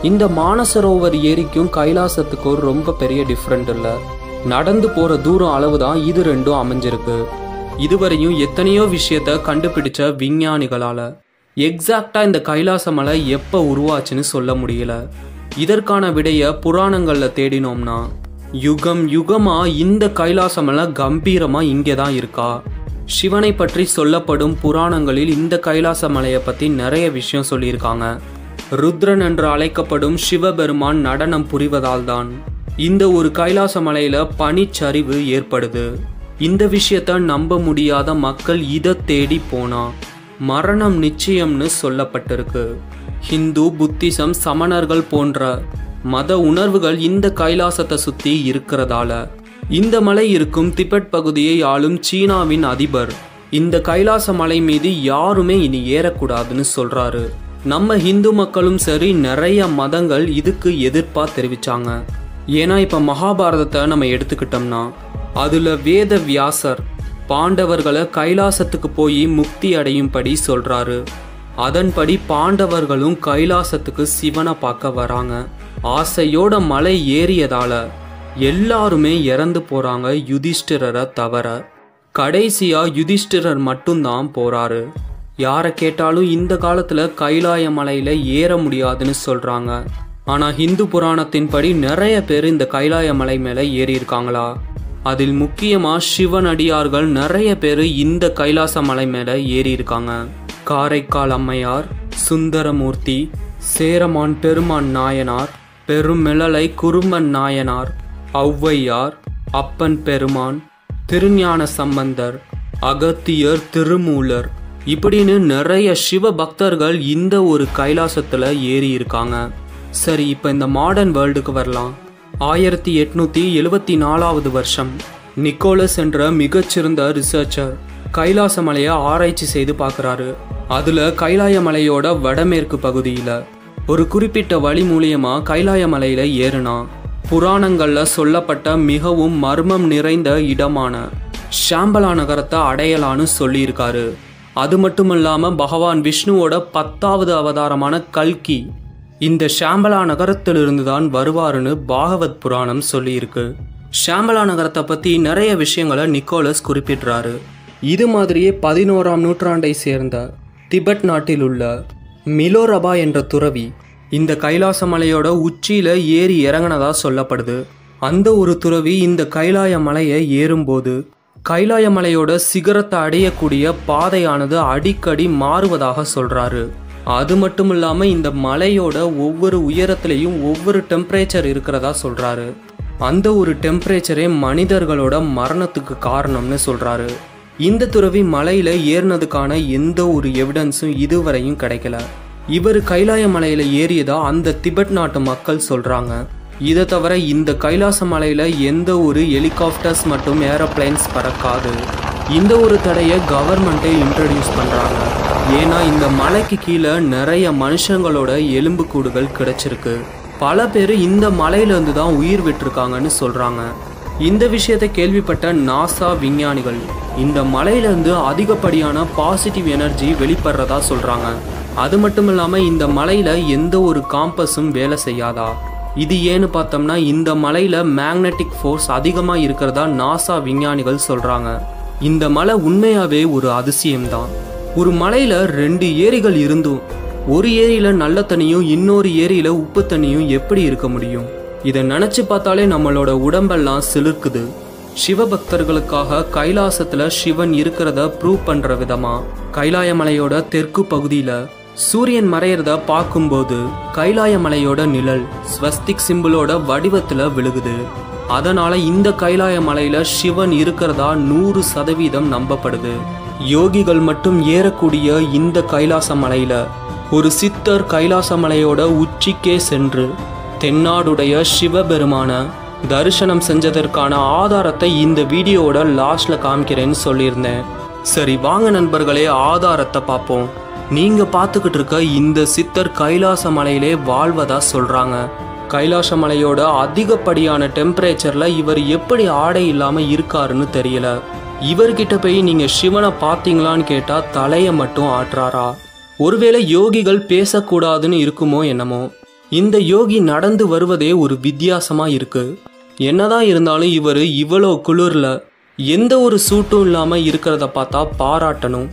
Speaker 1: இந்த மானசரோவர் ஏரிக்கும் கைலாசத்துக்கும் ரொம்ப பெரிய டிஃப்ரெண்ட் இல்லை. நடந்து போற தூரம் அளவுதான் இது ரெண்டும் அமைஞ்சிருக்கு. இதுவரையும் எத்தனையோ விஷயத்த கண்டுபிடிச்ச விஞ்ஞானிகளால எக்ஸாக்டா இந்த கைலாச மலை எப்ப உருவாச்சுன்னு சொல்ல முடியல. இதற்கான விடைய புராணங்கள்ல தேடினோம்னா யுகம் யுகமா இந்த கைலாச மலை கம்பீரமா இங்கேதான் இருக்கா. சிவனை பற்றி சொல்லப்படும் புராணங்களில் இந்த கைலாச மலையை பத்தி நிறைய விஷயம் சொல்லியிருக்காங்க. ருத்ரன் என்று அழைக்கப்படும் சிவபெருமான் நடனம் புரிவதால் தான் இந்த ஒரு கைலாச மலையில பனிச்சரிவு ஏற்படுது. இந்த விஷயத்த நம்ப முடியாத மக்கள் இதை தேடி போனா மரணம் நிச்சயம்னு சொல்லப்பட்டிருக்கு. ஹிந்து, புத்திசம், சமணர்கள் போன்ற மத உணர்வுகள் இந்த கைலாசத்தை சுத்தி இருக்கிறதால இந்த மலை இருக்கும் திபெத் பகுதியை ஆளும் சீனாவின் அதிபர் இந்த கைலாச மலை மீது யாருமே இனி ஏறக்கூடாதுன்னு சொல்றாரு. நம்ம ஹிந்து மக்களும் சரி, நிறைய மதங்கள் இதுக்கு எதிர்ப்பா தெரிவிச்சாங்க. ஏன்னா இப்ப மகாபாரதத்தை நம்ம எடுத்துக்கிட்டோம்னா அதுல வேத வியாசர் பாண்டவர்களை கைலாசத்துக்கு போய் முக்தி அடையும்படி சொல்றாரு. அதன்படி பாண்டவர்களும் கைலாசத்துக்கு சிவனை பார்க்க வராங்க. ஆசையோட மலை ஏறியதால எல்லாருமே இறந்து போறாங்க, யுதிஷ்டிரரை தவிர. கடைசியா யுதிஷ்டிரர் மட்டும்தான் போறாரு. யாரை கேட்டாலும் இந்த காலத்துல கைலாய மலையில ஏற முடியாதுன்னு சொல்றாங்க. ஆனா ஹிந்து புராணத்தின்படி நிறைய பேர் இந்த கைலாய மலை மேல ஏறி இருக்காங்களா? அதில் முக்கியமா சிவனடியார்கள் நிறைய பேர் இந்த கைலாச மலை மேல ஏறி இருக்காங்க. காரைக்கால் அம்மையார், சுந்தரமூர்த்தி, சேரமான் பெருமான் நாயனார், பெருமிழலை குறும்பன் நாயனார், ஔவையார், அப்பன் பெருமான், திருஞான சம்பந்தர், அகத்தியர், திருமூலர் இப்படின்னு நிறைய சிவ பக்தர்கள் இந்த ஒரு கைலாசத்துல ஏறி இருக்காங்க. சரி, இப்ப இந்த மாடர்ன் வேர்ல்டுக்கு வரலாம். 1874 வருஷம் நிக்கோலஸ் என்ற மிகச்சிறந்த ரிசர்ச்சர் கைலாச மலையை ஆராய்ச்சி செய்து பார்க்குறாரு. அதுல கைலாய மலையோட வடமேற்கு பகுதியில ஒரு குறிப்பிட்ட வழி மூலியமா கைலாய மலையில ஏறுனா புராணங்கள்ல சொல்லப்பட்ட மிகவும் மர்மம் நிறைந்த இடமான ஷாம்பலா நகரத்தை அடையலான்னு சொல்லியிருக்காரு. அது மட்டும் இல்லாம பகவான் விஷ்ணுவோட 10வது அவதாரமான கல்கி இந்த ஷாம்பலா நகரத்திலிருந்து தான் வருவாருன்னு பாகவத் புராணம் சொல்லியிருக்கு. ஷாம்பலா நகரத்தை பத்தி நிறைய விஷயங்களை நிக்கோலஸ் குறிப்பிடுறாரு. இது மாதிரியே 11ஆம் நூற்றாண்டை சேர்ந்த திபெத் நாட்டில் உள்ள மிலோரபா என்ற துறவி இந்த கைலாச மலையோட உச்சியில ஏறி இறங்கினதா சொல்லப்படுது. அந்த ஒரு துறவி இந்த கைலாய மலையை ஏறும்போது கைலாய மலையோட சிகரத்தை அடையக்கூடிய பாதையானது அடிக்கடி மாறுவதாக சொல்றாரு. அது மட்டும் இல்லாம இந்த மலையோட ஒவ்வொரு உயரத்திலையும் ஒவ்வொரு டெம்பரேச்சர் இருக்கிறதா சொல்றாரு. அந்த ஒரு டெம்பரேச்சரே மனிதர்களோட மரணத்துக்கு காரணம்னு சொல்றாரு. இந்த துறவி மலையில ஏறினதுக்கான எந்த ஒரு எவிடன்ஸும் இதுவரையும் கிடைக்கல. இவர் கைலாய மலையில ஏறியதா அந்த திபெத் நாட்டு மக்கள் சொல்றாங்க. இதை தவிர இந்த கைலாச மலையில எந்த ஒரு ஹெலிகாப்டர்ஸ் மற்றும் ஏரோப்ளைன்ஸ் பறக்காது. இந்த ஒரு தடையை கவர்மெண்ட்டே இன்ட்ரடியூஸ் பண்றாங்க. ஏன்னா இந்த மலைக்கு கீழே நிறைய மனுஷங்களோட எலும்புக்கூடுகள் கிடைச்சிருக்கு. பல பேர் இந்த மலையிலேருந்து தான் உயிர் விட்டுருக்காங்கன்னு சொல்றாங்க. இந்த விஷயத்தை கேள்விப்பட்ட நாசா விஞ்ஞானிகள் இந்த மலையிலேருந்து அதிகப்படியான பாசிட்டிவ் எனர்ஜி வெளிப்படுறதா சொல்றாங்க. அது மட்டும் இல்லாம இந்த மலையில எந்த ஒரு காம்பஸும் வேலை செய்யாதா. இது ஏன்னு பார்த்தோம்னா இந்த மலையில மேக்னெட்டிக் ஃபோர்ஸ் அதிகமா இருக்கிறதா நாசா விஞ்ஞானிகள் சொல்றாங்க. இந்த மலை உண்மையாவே ஒரு அதிசயம்தான். ஒரு மலையில 2 ஏரிகள் இருந்தும் ஒரு ஏரியில நல்ல தண்ணியும் இன்னொரு ஏரியில உப்பு தண்ணியும் எப்படி இருக்க முடியும்? இதை நினைச்சு பார்த்தாலே நம்மளோட உடம்பெல்லாம் சிலிர்க்குது. சிவபக்தர்களுக்காக கைலாசத்துல சிவன் இருக்கிறத ப்ரூவ் பண்ற விதமா கைலாய மலையோட தெற்கு பகுதியில சூரியன் மறையறத பார்க்கும்போது கைலாய மலையோட நிழல் ஸ்வஸ்திக் சிம்பிளோட வடிவத்துல விழுகுது. அதனால இந்த கைலாய மலையில சிவன் இருக்கிறதா 100% நம்பப்படுது. யோகிகள் மட்டும் ஏறக்கூடிய இந்த கைலாச மலையில ஒரு சித்தர் கைலாச மலையோட உச்சிக்கே சென்று தென்னாடுடைய சிவபெருமான தரிசனம் செஞ்சதற்கான ஆதாரத்தை இந்த வீடியோவோட லாஸ்ட்ல காமிக்கிறேன்னு சொல்லியிருந்தேன். சரி வாங்க நண்பர்களே, ஆதாரத்தை பார்ப்போம். நீங்க பார்த்துக்கிட்டு இருக்க இந்த சித்தர் கைலாச மலையிலே வாழ்வதா சொல்றாங்க. கைலாச மலையோட அதிகப்படியான டெம்பரேச்சர்ல இவர் எப்படி ஆடை இல்லாம இருக்காருன்னு தெரியல. இவர்கிட்ட போய் நீங்க சிவனை பார்த்தீங்களான்னு கேட்டா தலையை மட்டும் ஆட்டுறாரா? ஒருவேளை யோகிகள் பேசக்கூடாதுன்னு இருக்குமோ என்னமோ. இந்த யோகி நடந்து வருவதே ஒரு வித்தியாசமா இருக்கு. என்னதான் இருந்தாலும் இவர் இவ்வளோ குளிர்ல எந்த ஒரு சூட்டும் இல்லாம இருக்கிறத பார்த்தா பாராட்டணும்.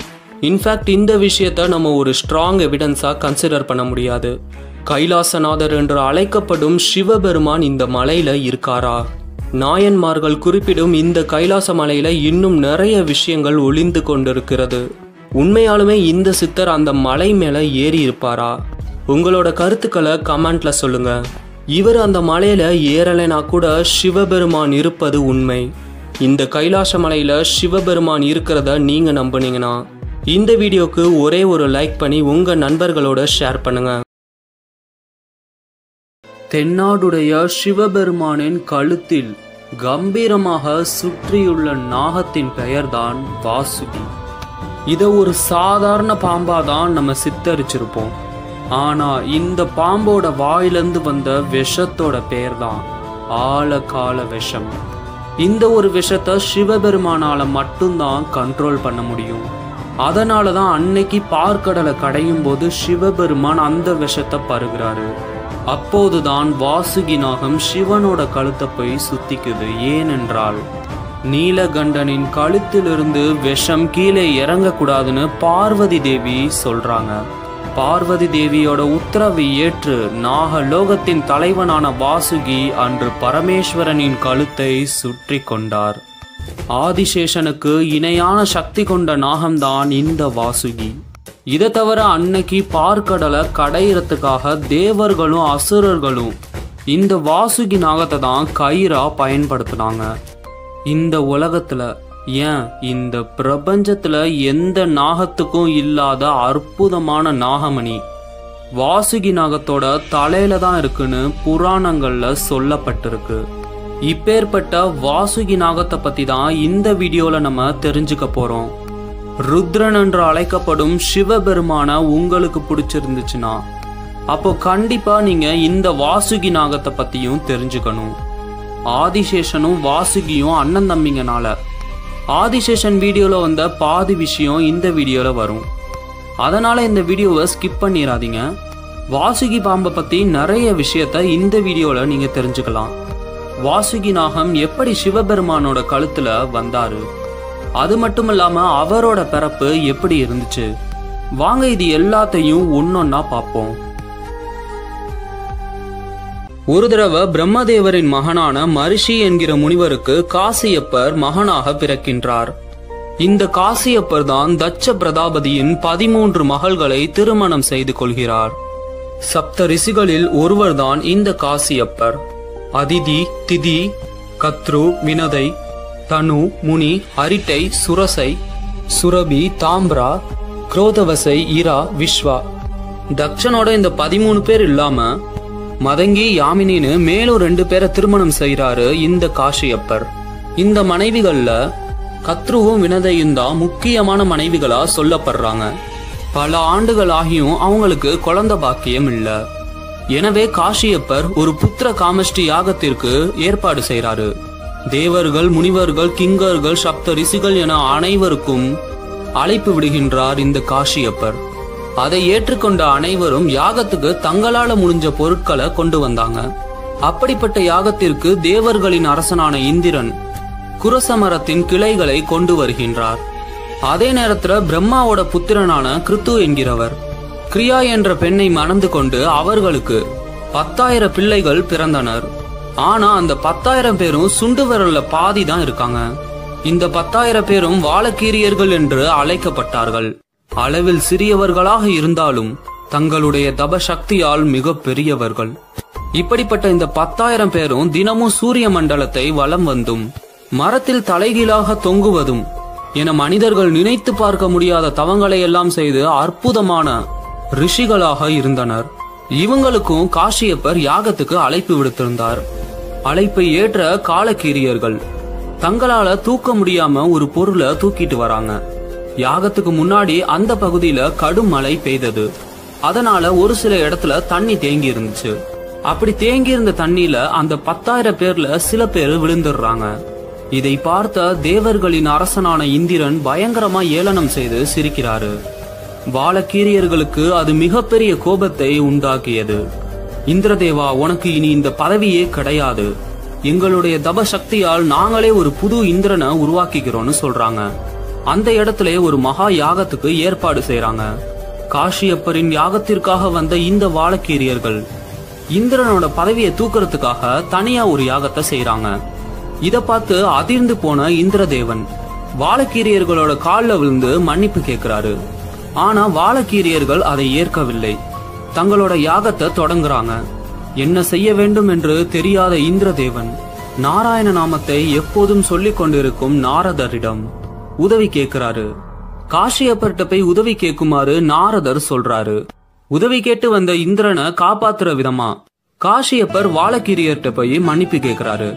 Speaker 1: இன்ஃபேக்ட் இந்த விஷயத்த நம்ம ஒரு ஸ்ட்ராங் எவிடன்ஸா கன்சிடர் பண்ண முடியாது. கைலாசநாதர் என்று அழைக்கப்படும் சிவபெருமான் இந்த மலையில இருக்காரா? நாயன்மார்கள் குறிப்பிடும் இந்த கைலாச மலையில இன்னும் நிறைய விஷயங்கள் ஒளிந்து கொண்டிருக்கிறது. உண்மையாலுமே இந்த சித்தர் அந்த மலை மேல ஏறி இருப்பாரா? உங்களோட கருத்துக்களை கமெண்ட்ல சொல்லுங்க. இவர் அந்த மலையில ஏறலைனா கூட சிவபெருமான் இருப்பது உண்மை. இந்த கைலாச மலையில சிவபெருமான் இருக்கிறத நீங்க நம்புனீங்கன்னா இந்த வீடியோக்கு ஒரே ஒரு லைக் பண்ணி உங்க நண்பர்களோட ஷேர் பண்ணுங்க. தென்னாடுடைய சிவபெருமானின் கழுத்தில் கம்பீரமாக சுற்றியுள்ள நாகத்தின் பெயர்தான் வாசுகி. இதை ஒரு சாதாரண பாம்பாதான் நம்ம சித்தரிச்சிருப்போம். ஆனா இந்த பாம்போட வாயிலிருந்து வந்த விஷத்தோட பெயர் தான் ஆழகால விஷம். இந்த ஒரு விஷத்தை சிவபெருமானால மட்டும்தான் கண்ட்ரோல் பண்ண முடியும். அதனாலதான் அன்னைக்கு பார்க்கடலை கடையும் போது சிவபெருமான் அந்த விஷத்தை பருகிறாரு. அப்போதுதான் வாசுகி நாகம் சிவனோட கழுத்தை போய் சுத்திக்குது. ஏனென்றால் நீலகண்டனின் கழுத்திலிருந்து விஷம் கீழே இறங்கக்கூடாதுன்னு பார்வதி தேவி சொல்றாங்க. பார்வதி தேவியோட உத்தரவை ஏற்று நாகலோகத்தின் தலைவனான வாசுகி அன்று பரமேஸ்வரனின் கழுத்தை சுற்றி கொண்டார். ஆதிசேஷனுக்கு இணையான சக்தி கொண்ட நாகம்தான் இந்த வாசுகி. இதை தவிர அன்னைக்கு பார்க்கடலை கடையிறதுக்காக தேவர்களும் அசுரர்களும் இந்த வாசுகி நாகத்தை தான் கயிறா பயன்படுத்தினாங்க. இந்த உலகத்துல ஏன் இந்த பிரபஞ்சத்துல எந்த நாகத்துக்கும் இல்லாத அற்புதமான நாகமணி வாசுகி நாகத்தோட தலையில தான் இருக்குன்னு புராணங்கள்ல சொல்லப்பட்டிருக்கு. இப்பேற்பட்ட வாசுகி நாகத்தை பத்தி தான் இந்த வீடியோல நம்ம தெரிஞ்சுக்க போறோம். ருத்ரன் என்று அழைக்கப்படும் சிவபெருமான உங்களுக்கு பிடிச்சிருந்துச்சுன்னா அப்போ கண்டிப்பா நீங்க இந்த வாசுகி நாகத்தை பத்தியும் தெரிஞ்சுக்கணும். ஆதிசேஷனும் வாசுகியும் அண்ணன் தம்பிங்கனால ஆதிசேஷன் வீடியோல வந்த பாதி விஷயம் இந்த வீடியோல வரும். அதனால இந்த வீடியோவை ஸ்கிப் பண்ணிடாதீங்க. வாசுகி பாம்பை பத்தி நிறைய விஷயத்த இந்த வீடியோல நீங்க தெரிஞ்சுக்கலாம். வாசுகி நாகம் எப்படி சிவபெருமானோட கழுத்துல வந்தாரு, அது மட்டும் இல்லாம அவரோட பிறப்பு எப்படி இருந்துச்சு, வாங்க இது எல்லாத்தையும் ஒன்னொன்னா பார்ப்போம். ஒரு தடவை பிரம்மதேவரின் மகனான மரிஷி என்கிற முனிவருக்கு காசியப்பர் மகனாக பிறக்கின்றார். இந்த காசியப்பர் தான் தட்ச பிரதாபதியின் 13 மகள்களை திருமணம் செய்து கொள்கிறார். சப்த ரிஷிகளில் ஒருவர்தான் இந்த காசியப்பர். அதிதி, திதி, கத்ரு, வினதை, தனு, முனி, அரிட்டை, சுரசை, சுரபி, தாம்ரா, குரோதவசை, இரா, விஸ்வா. தக்ஷனோட இந்த 13 பேர் இல்லாம மதங்கி, யாமினின்னு மேலும் 2 பேரை திருமணம் செய்யறாரு இந்த காசியப்பர். இந்த மனைவிகள்ல கத்ருவும் வினதையும் தான் முக்கியமான மனைவிகளா சொல்லப்படுறாங்க. பல ஆண்டுகள் ஆகியும் அவங்களுக்கு குழந்தை பாக்கியம் இல்ல. எனவே காசியப்பர் ஒரு புத்திர காமஷ்டி யாகத்திற்கு ஏற்பாடு செய்யறாரு. தேவர்கள், முனிவர்கள், கிங்கர்கள், சப்த ரிஷிகள் என அனைவருக்கும் அழைப்பு விடுகின்றார் இந்த காசியப்பர். அதை ஏற்றுக்கொண்ட அனைவரும் யாகத்துக்கு தங்களால முடிஞ்ச பொருட்களை கொண்டு வந்தாங்க. அப்படிப்பட்ட யாகத்திற்கு தேவர்களின் அரசனான இந்திரன் குரசமரத்தின் கிளைகளை கொண்டு வருகின்றார். அதே நேரத்துல பிரம்மாவோட புத்திரனான கிருத்து என்கிறவர் கிரியா என்ற பெண்ணை மணந்து கொண்டு அவர்களுக்கு 10,000 பிள்ளைகள் பிறந்தனர். ஆனா அந்த 10,000 பேரும் சுண்டு விரல்ல பாதி தான் இருக்காங்க. இந்த 10,000 பேரும் வாழக்கீரியர்கள் என்று அழைக்கப்பட்டார்கள். அளவில் சிறியவர்களாக இருந்தாலும் தங்களுடைய தப சக்தியால் மிக பெரியவர்கள். இப்படிப்பட்ட இந்த 10,000 பேரும் தினமும் சூரிய மண்டலத்தை வலம் வந்தும் மரத்தில் தலைகீழாக தொங்குவதும் என மனிதர்கள் நினைத்து பார்க்க முடியாத தவங்களை எல்லாம் செய்து அற்புதமான ரிஷிகளாக இருந்தனர். இவங்களுக்கும் காசியப்பர் யாகத்துக்கு அழைப்பு விடுத்திருந்தார். அழைப்பை ஏற்ற காலக்கீரியர்கள் தங்களால தூக்க முடியாம ஒரு பொருளை தூக்கிட்டு வராங்க. யாகத்துக்கு முன்னாடி அந்த பகுதியில கடும் மழை பெய்தது. அதனால ஒரு சில இடத்துல தண்ணி தேங்கி இருந்துச்சு. அப்படி தேங்கி இருந்த தண்ணியில அந்த 10,000 பேர்ல சில பேர் விழுந்துடுறாங்க. இதை பார்த்த தேவர்களின் அரசனான இந்திரன் பயங்கரமா ஏளனம் செய்து சிரிக்கிறாரு. வாழக்கீரியர்களுக்கு அது மிகப்பெரிய கோபத்தை உண்டாக்கியது. இந்திரதேவா, உனக்கு இனி இந்த பதவியே கிடையாது. எங்களுடைய தப சக்தியால் நாங்களே ஒரு புது இந்திரனை உருவாக்கிக்கிறோம்னு சொல்றாங்க. அந்த இடத்துல ஒரு மகா யாகத்துக்கு ஏற்பாடு செய்யறாங்க. காசியப்பரின் யாகத்திற்காக வந்த இந்த வாழக்கீரியர்கள் இந்திரனோட பதவியை தூக்குறதுக்காக தனியா ஒரு யாகத்தை செய்யறாங்க. இத பார்த்து அதிர்ந்து போன இந்திரதேவன் வாழக்கீரியர்களோட காலில் விழுந்து மன்னிப்பு கேட்கிறாரு. ஆனா வாழக்கீரியர்கள் அதை ஏற்கவில்லை. தங்களோட யாகத்தை தொடங்குறாங்க. என்ன செய்ய வேண்டும் என்று தெரியாத இந்திரதேவன் நாராயண நாமத்தை எப்போதும் சொல்லிக் கொண்டிருக்கும் நாரதரிடம் உதவி கேட்கிறாரு. காசியப்பர்கிட்ட போய் உதவி கேட்குமாறு நாரதர் சொல்றாரு. உதவி கேட்டு வந்த இந்திரனை காப்பாத்துற விதமா காசியப்பர் வாழக்கீரியர்கிட்ட போய் மன்னிப்பு கேட்கிறாரு.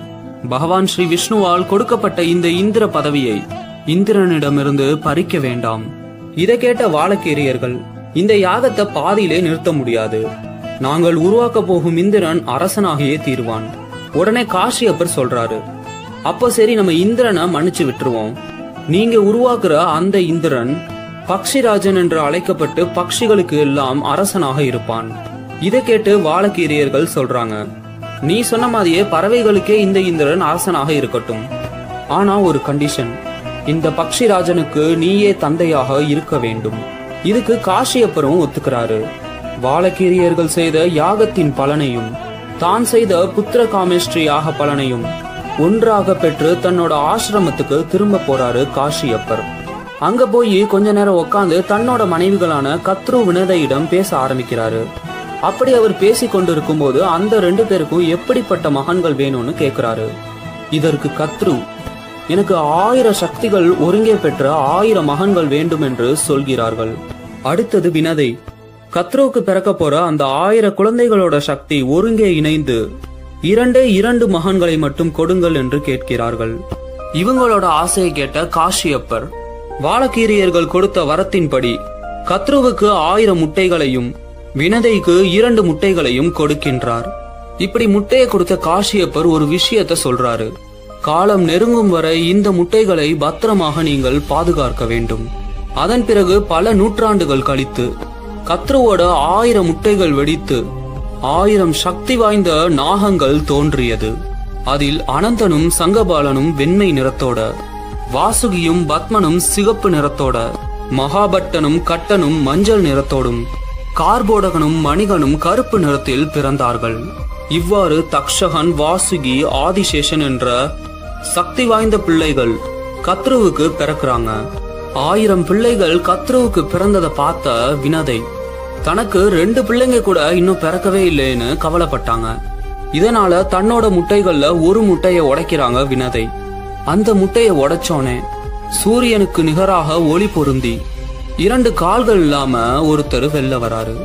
Speaker 1: பகவான் ஸ்ரீ விஷ்ணுவால் கொடுக்கப்பட்ட இந்த இந்திர பதவியை இந்திரனிடமிருந்து பறிக்க வேண்டாம். இதை கேட்ட வாழக்கீரியர்கள், இந்த யாகத்தை பாதியிலே நிறுத்த முடியாது. நாங்கள் உருவாக்க போகும் இந்திரன் அரசனாகியே தீர்வான். உடனே காசியப்பர் சொல்றாரு, அப்ப சரி, நம்ம இந்திரனை மன்னிச்சு விட்டுருவோம். நீங்க உருவாக்குற அந்த இந்திரன் பக்ஷிராஜன் என்று அழைக்கப்பட்டு பக்ஷிகளுக்கு எல்லாம் அரசனாக இருப்பான். இதை கேட்டு வாழக்கீரியர்கள் சொல்றாங்க, நீ சொன்ன மாதிரியே பறவைகளுக்கே இந்த இந்திரன் அரசனாக இருக்கட்டும். ஆனா ஒரு கண்டிஷன், இந்த பக்ஷிராஜனுக்கு நீயே தந்தையாக இருக்க வேண்டும். இதுக்கு காசியப்பரும் ஒத்துக்கிறாரு. வாழக்கீரியர்கள் செய்த யாகத்தின் பலனையும் தான் செய்த புத்திர காமேஷ்டி யாக பலனையும் ஒன்றாக பெற்று தன்னோட ஆசிரமத்துக்கு திரும்ப போறாரு காசியப்பர். அங்க போய் கொஞ்ச நேரம் உட்காந்து தன்னோட மனைவிகளான கத்ரு, வினதையிடம் பேச ஆரம்பிக்கிறாரு. அப்படி அவர் பேசி கொண்டிருக்கும் போது அந்த 2 பேருக்கும் எப்படிப்பட்ட மகன்கள் வேணும்னு கேட்கிறாரு. இதற்கு கத்ரு, எனக்கு 1000 சக்திகள் ஒருங்கே பெற்ற 1000 மகன்கள் வேண்டும் என்று சொல்கிறார்கள். அடுத்தது வினதை, கத்ருவுக்கு பிறக்க போற அந்த 1000 குழந்தைகளோட சக்தி ஒருங்கே இணைந்து 2 மகன்களை மட்டும் கொடுங்கள் என்று கேட்கிறார்கள். இவங்களோட ஆசையை கேட்ட காசியப்பர் வாழக்கீரியர்கள் கொடுத்த வரத்தின்படி கத்ருவுக்கு 1000 முட்டைகளையும் வினதைக்கு 2 முட்டைகளையும் கொடுக்கின்றார். இப்படி முட்டையை கொடுத்த காசியப்பர் ஒரு விஷயத்த சொல்றாரு. காலம் நெருங்கும் வரை இந்த முட்டைகளை பத்திரமாக நீங்கள் பாதுகாக்க வேண்டும். அதன் பிறகு பல நூற்றாண்டுகள் கழித்து கத்ருவோட 1000 முட்டைகள் வெடித்து 1000 சக்தி வாய்ந்த நாகங்கள் தோன்றியது. அதில் அனந்தனும் சங்கபாலனும் வெண்மை நிறத்தோட, வாசுகியும் பத்மனும் சிகப்பு நிறத்தோட, மகாபட்டனும் கட்டனும் மஞ்சள் நிறத்தோடும், கார்போடகனும் மணிகனும் கருப்பு நிறத்தில் பிறந்தார்கள். இவ்வாறு தக்ஷகன், வாசுகி, ஆதிசேஷன் என்ற சக்தி வாய்ந்த பிள்ளைகள் கத்ருவுக்கு பிறக்கிறாங்க. 1000 பிள்ளைகள் கத்ருவுக்கு பிறந்ததை பார்த்த வினதை தனக்கு 2 பிள்ளைங்க கூட இன்னும் பிறக்கவே இல்லைன்னு கவலைப்பட்டாங்க. இதனால தன்னோட முட்டைகள்ல ஒரு முட்டையை உடைக்கிறாங்க வினதை. அந்த முட்டையை உடைச்சோனே சூரியனுக்கு நிகராக ஒளி பொருந்தி 2 கால்கள் இல்லாம ஒருத்தர் வெளில வராரு.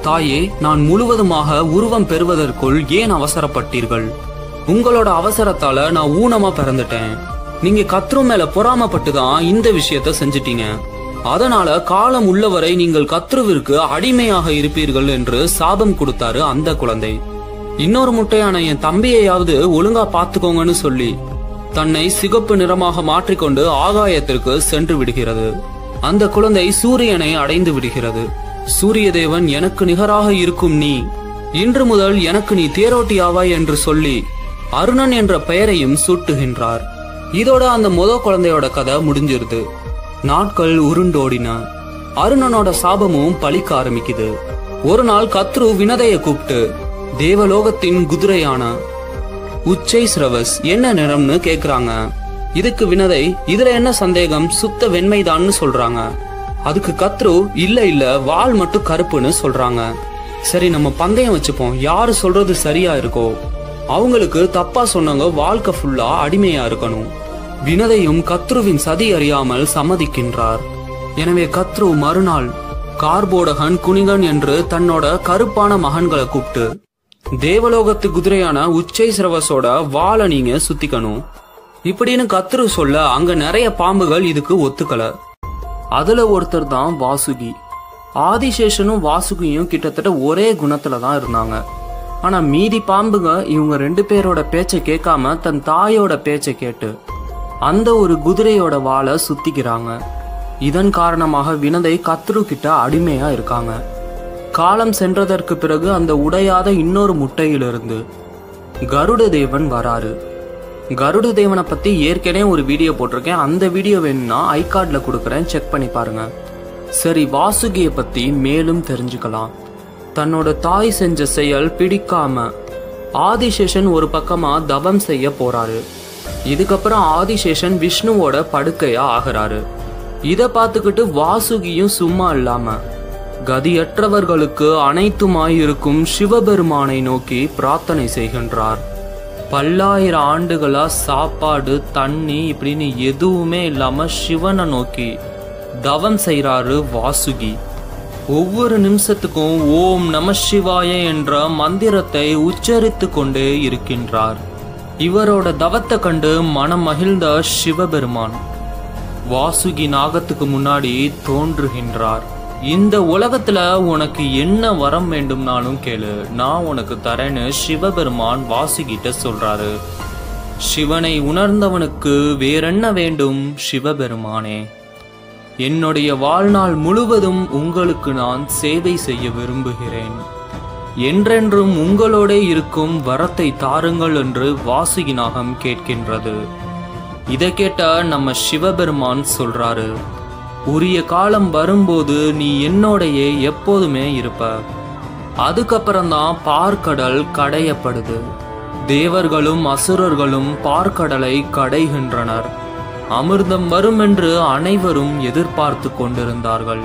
Speaker 1: தாயே, நான் முழுவதுமாக உருவம் பெறுவதற்குள் ஏன் அவசரப்பட்டீர்கள்? உங்களோட அவசரத்தால நான் ஊனமா பிறந்துட்டேன். நீங்க கத்ரு மேல பொறாமப்பட்டு தான் இந்த விஷயத்த செஞ்சிட்டீங்க. அதனால காலம் உள்ளவரை நீங்கள் கத்ருவிற்கு அடிமையாக இருப்பீர்கள் என்று சாபம் கொடுத்தாரு அந்த குழந்தை. இன்னொரு முட்டையான என் தம்பியையாவது ஒழுங்கா பாத்துக்கோங்கன்னு சொல்லி தன்னை சிகப்பு நிறமாக மாற்றிக்கொண்டு ஆகாயத்திற்கு சென்று விடுகிறது. அந்த குழந்தை சூரியனை அடைந்து விடுகிறது. சூரிய தேவன், எனக்கு நிகராக இருக்கும் நீ இன்று முதல் எனக்கு நீ தேரோட்டியாவாய் என்று சொல்லி அருணன் என்ற பெயரையும் சூட்டுகின்றார். இதோட அந்த குழந்தையோட கதை முடிஞ்சிருது. நாட்கள் உருண்டோடின. அருணனோட சாபமும் பலிக்க ஆரம்பிக்குது. ஒரு நாள் கத்ரு வினதைய கூப்பிட்டு தேவலோகத்தின் குதிரையான உச்சைஸ்ரவஸ் என்ன நிறம்னு கேக்குறாங்க. இதுக்கு வினதை, இதுல என்ன சந்தேகம், சுத்த வெண்மைதான்னு சொல்றாங்க. அதுக்கு கத்ரு, இல்ல வால் மட்டும் கருப்புன்னு சொல்றாங்க. சரி, நம்ம பந்தயம் வச்சுப்போம், யாரு சொல்றது சரியா இருக்கோ அவங்களுக்கு தப்பா சொன்னவங்க வாழ்க்கை ஃபுல்லா அடிமையா இருக்கணும். வினதையும் கத்ருவின் சதி அறியாமல் சம்மதிக்கின்றார். எனவே கத்ரு மறுநாள் கார்போடகன், குனிகன் என்று தன்னோட கருப்பான மகன்களை கூப்பிட்டு தேவலோகத்து குதிரையான உச்சைஸ்ரவஸோட வாளை நீங்க சுத்திக்கணும் இப்படின்னு கத்ரு சொல்ல அங்க நிறைய பாம்புகள் இதுக்கு ஒத்துக்கல. அதுல ஒருத்தர் தான் வாசுகி. ஆதிசேஷனும் வாசுகியும் கிட்டத்தட்ட ஒரே குணத்துல தான் இருந்தாங்க. ஆனா மீதி பாம்புங்க இவங்க 2 பேரோட பேச்சை கேட்காம தன் தாயோட பேச்சை கேட்டு அந்த ஒரு குதிரையோட வாளை சுத்திக்கிறாங்க. இதன் காரணமாக வினதை கத்ரு கிட்ட அடிமையா இருக்காங்க. காலம் சென்றதற்கு பிறகு அந்த உடையாத இன்னொரு முட்டையிலிருந்து கருட தேவன் வராரு. கருட தேவனை பத்தி ஏற்கனவே ஒரு வீடியோ போட்டிருக்கேன். அந்த வீடியோ வேணும்னா ஐகார்ட்ல கொடுக்கறேன், செக் பண்ணி பாருங்க. சரி, வாசுகிய பத்தி மேலும் தெரிஞ்சுக்கலாம். தன்னோட தாய் செஞ்ச செயல் பிடிக்காம ஆதிசேஷன் ஒரு பக்கமா தவம் செய்ய போறாரு. இதுக்கப்புறம் ஆதிசேஷன் விஷ்ணுவோட படுக்கையா ஆகிறாரு. இத பார்த்துக்கிட்டு வாசுகியும் சும்மா இல்லாம கதியற்றவர்களுக்கு அனைத்துமாய் இருக்கும் சிவபெருமானை நோக்கி பிரார்த்தனை செய்கின்றார். பல்லாயிரம் ஆண்டுகளா சாப்பாடு, தண்ணி இப்படின்னு எதுவுமே இல்லாம சிவனை நோக்கி தவம் செய்றாரு வாசுகி. ஒவ்வொரு நிமிஷத்துக்கும் ஓம் நம சிவாய என்ற மந்திரத்தை உச்சரித்து கொண்டே இருக்கின்றார். இவரோட தவத்தை கண்டு மனம் மகிழ்ந்த சிவபெருமான் வாசுகி நாகத்துக்கு முன்னாடி தோன்றுகின்றார். இந்த உலகத்துல உனக்கு என்ன வரம் வேண்டும்னாலும் கேளு, நான் உனக்கு தரேன்னு சிவபெருமான் வாசுகிட்ட சொல்றாரு. சிவனை உணர்ந்தவனுக்கு வேறென்ன வேண்டும் சிவபெருமானே? என்னுடைய வாழ்நாள் முழுவதும் உங்களுக்கு நான் சேவை செய்ய விரும்புகிறேன். என்றென்றும் உங்களோட இருக்கும் வரத்தை தாருங்கள் என்று வாசுகி நாகம் கேட்கின்றது. இதை கேட்ட நம்ம சிவபெருமான் சொல்றாரு, உரிய காலம் வரும்போது நீ என்னோடையே எப்போதுமே இருப்ப. அதுக்கப்புறம்தான் பார்க்கடல் கடையப்படுது. தேவர்களும் அசுரர்களும் பார்க்கடலை கடைகின்றனர். அமிர்தம் வரும் என்று அனைவரும் எதிர்பார்த்து கொண்டிருந்தார்கள்.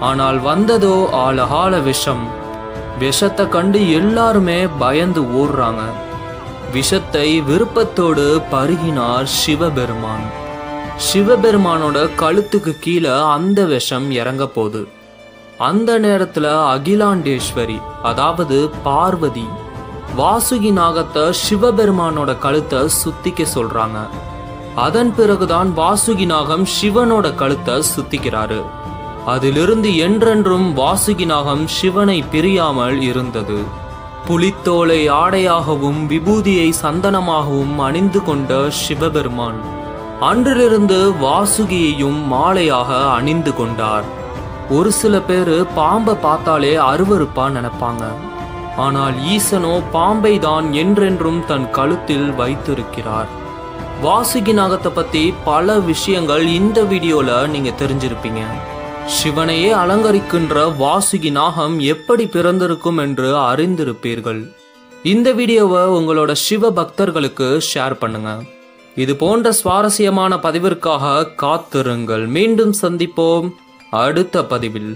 Speaker 1: ஆனால் வந்ததோ ஆழகால விஷம். விஷத்தை கண்டு எல்லாருமே பயந்து ஓடுறாங்க. விஷத்தை விருப்பத்தோடு பருகினார் சிவபெருமான். சிவபெருமானோட கழுத்துக்கு கீழே அந்த விஷம் இறங்க போகுது. அந்த நேரத்துல அகிலாண்டேஸ்வரி, அதாவது பார்வதி, வாசுகி நாகத்தை சிவபெருமானோட கழுத்தை சுத்திக்க சொல்றாங்க. அதன் பிறகுதான் வாசுகி நாகம் சிவனோட கழுத்தை சுத்திக்கிறாரு. அதிலிருந்து என்றென்றும் வாசுகி நாகம் சிவனை பிரியாமல் இருந்தது. புலித்தோலை ஆடையாகவும் விபூதியை சந்தனமாகவும் அணிந்து கொண்ட சிவபெருமான் அன்றிலிருந்து வாசுகியையும் மாலையாக அணிந்து கொண்டார். ஒரு சில பேரு பாம்பை பார்த்தாலே அருவருப்பா நினைப்பாங்க. ஆனால் ஈசனோ பாம்பை தான் என்றென்றும் தன் கழுத்தில் வைத்திருக்கிறார். வாசுகி நாகத்தை பத்தி பல விஷயங்கள் இந்த வீடியோல நீங்க தெரிஞ்சிருப்பீங்க. சிவனையே அலங்கரிக்கின்ற வாசுகி நாகம் எப்படி பிறந்திருக்கும் என்று அறிந்திருப்பீர்கள். இந்த வீடியோவை உங்களோட சிவ பக்தர்களுக்கு ஷேர் பண்ணுங்க. இது போன்ற சுவாரஸ்யமான பதிவிற்காக காத்திருங்கள். மீண்டும் சந்திப்போம் அடுத்த பதிவில்.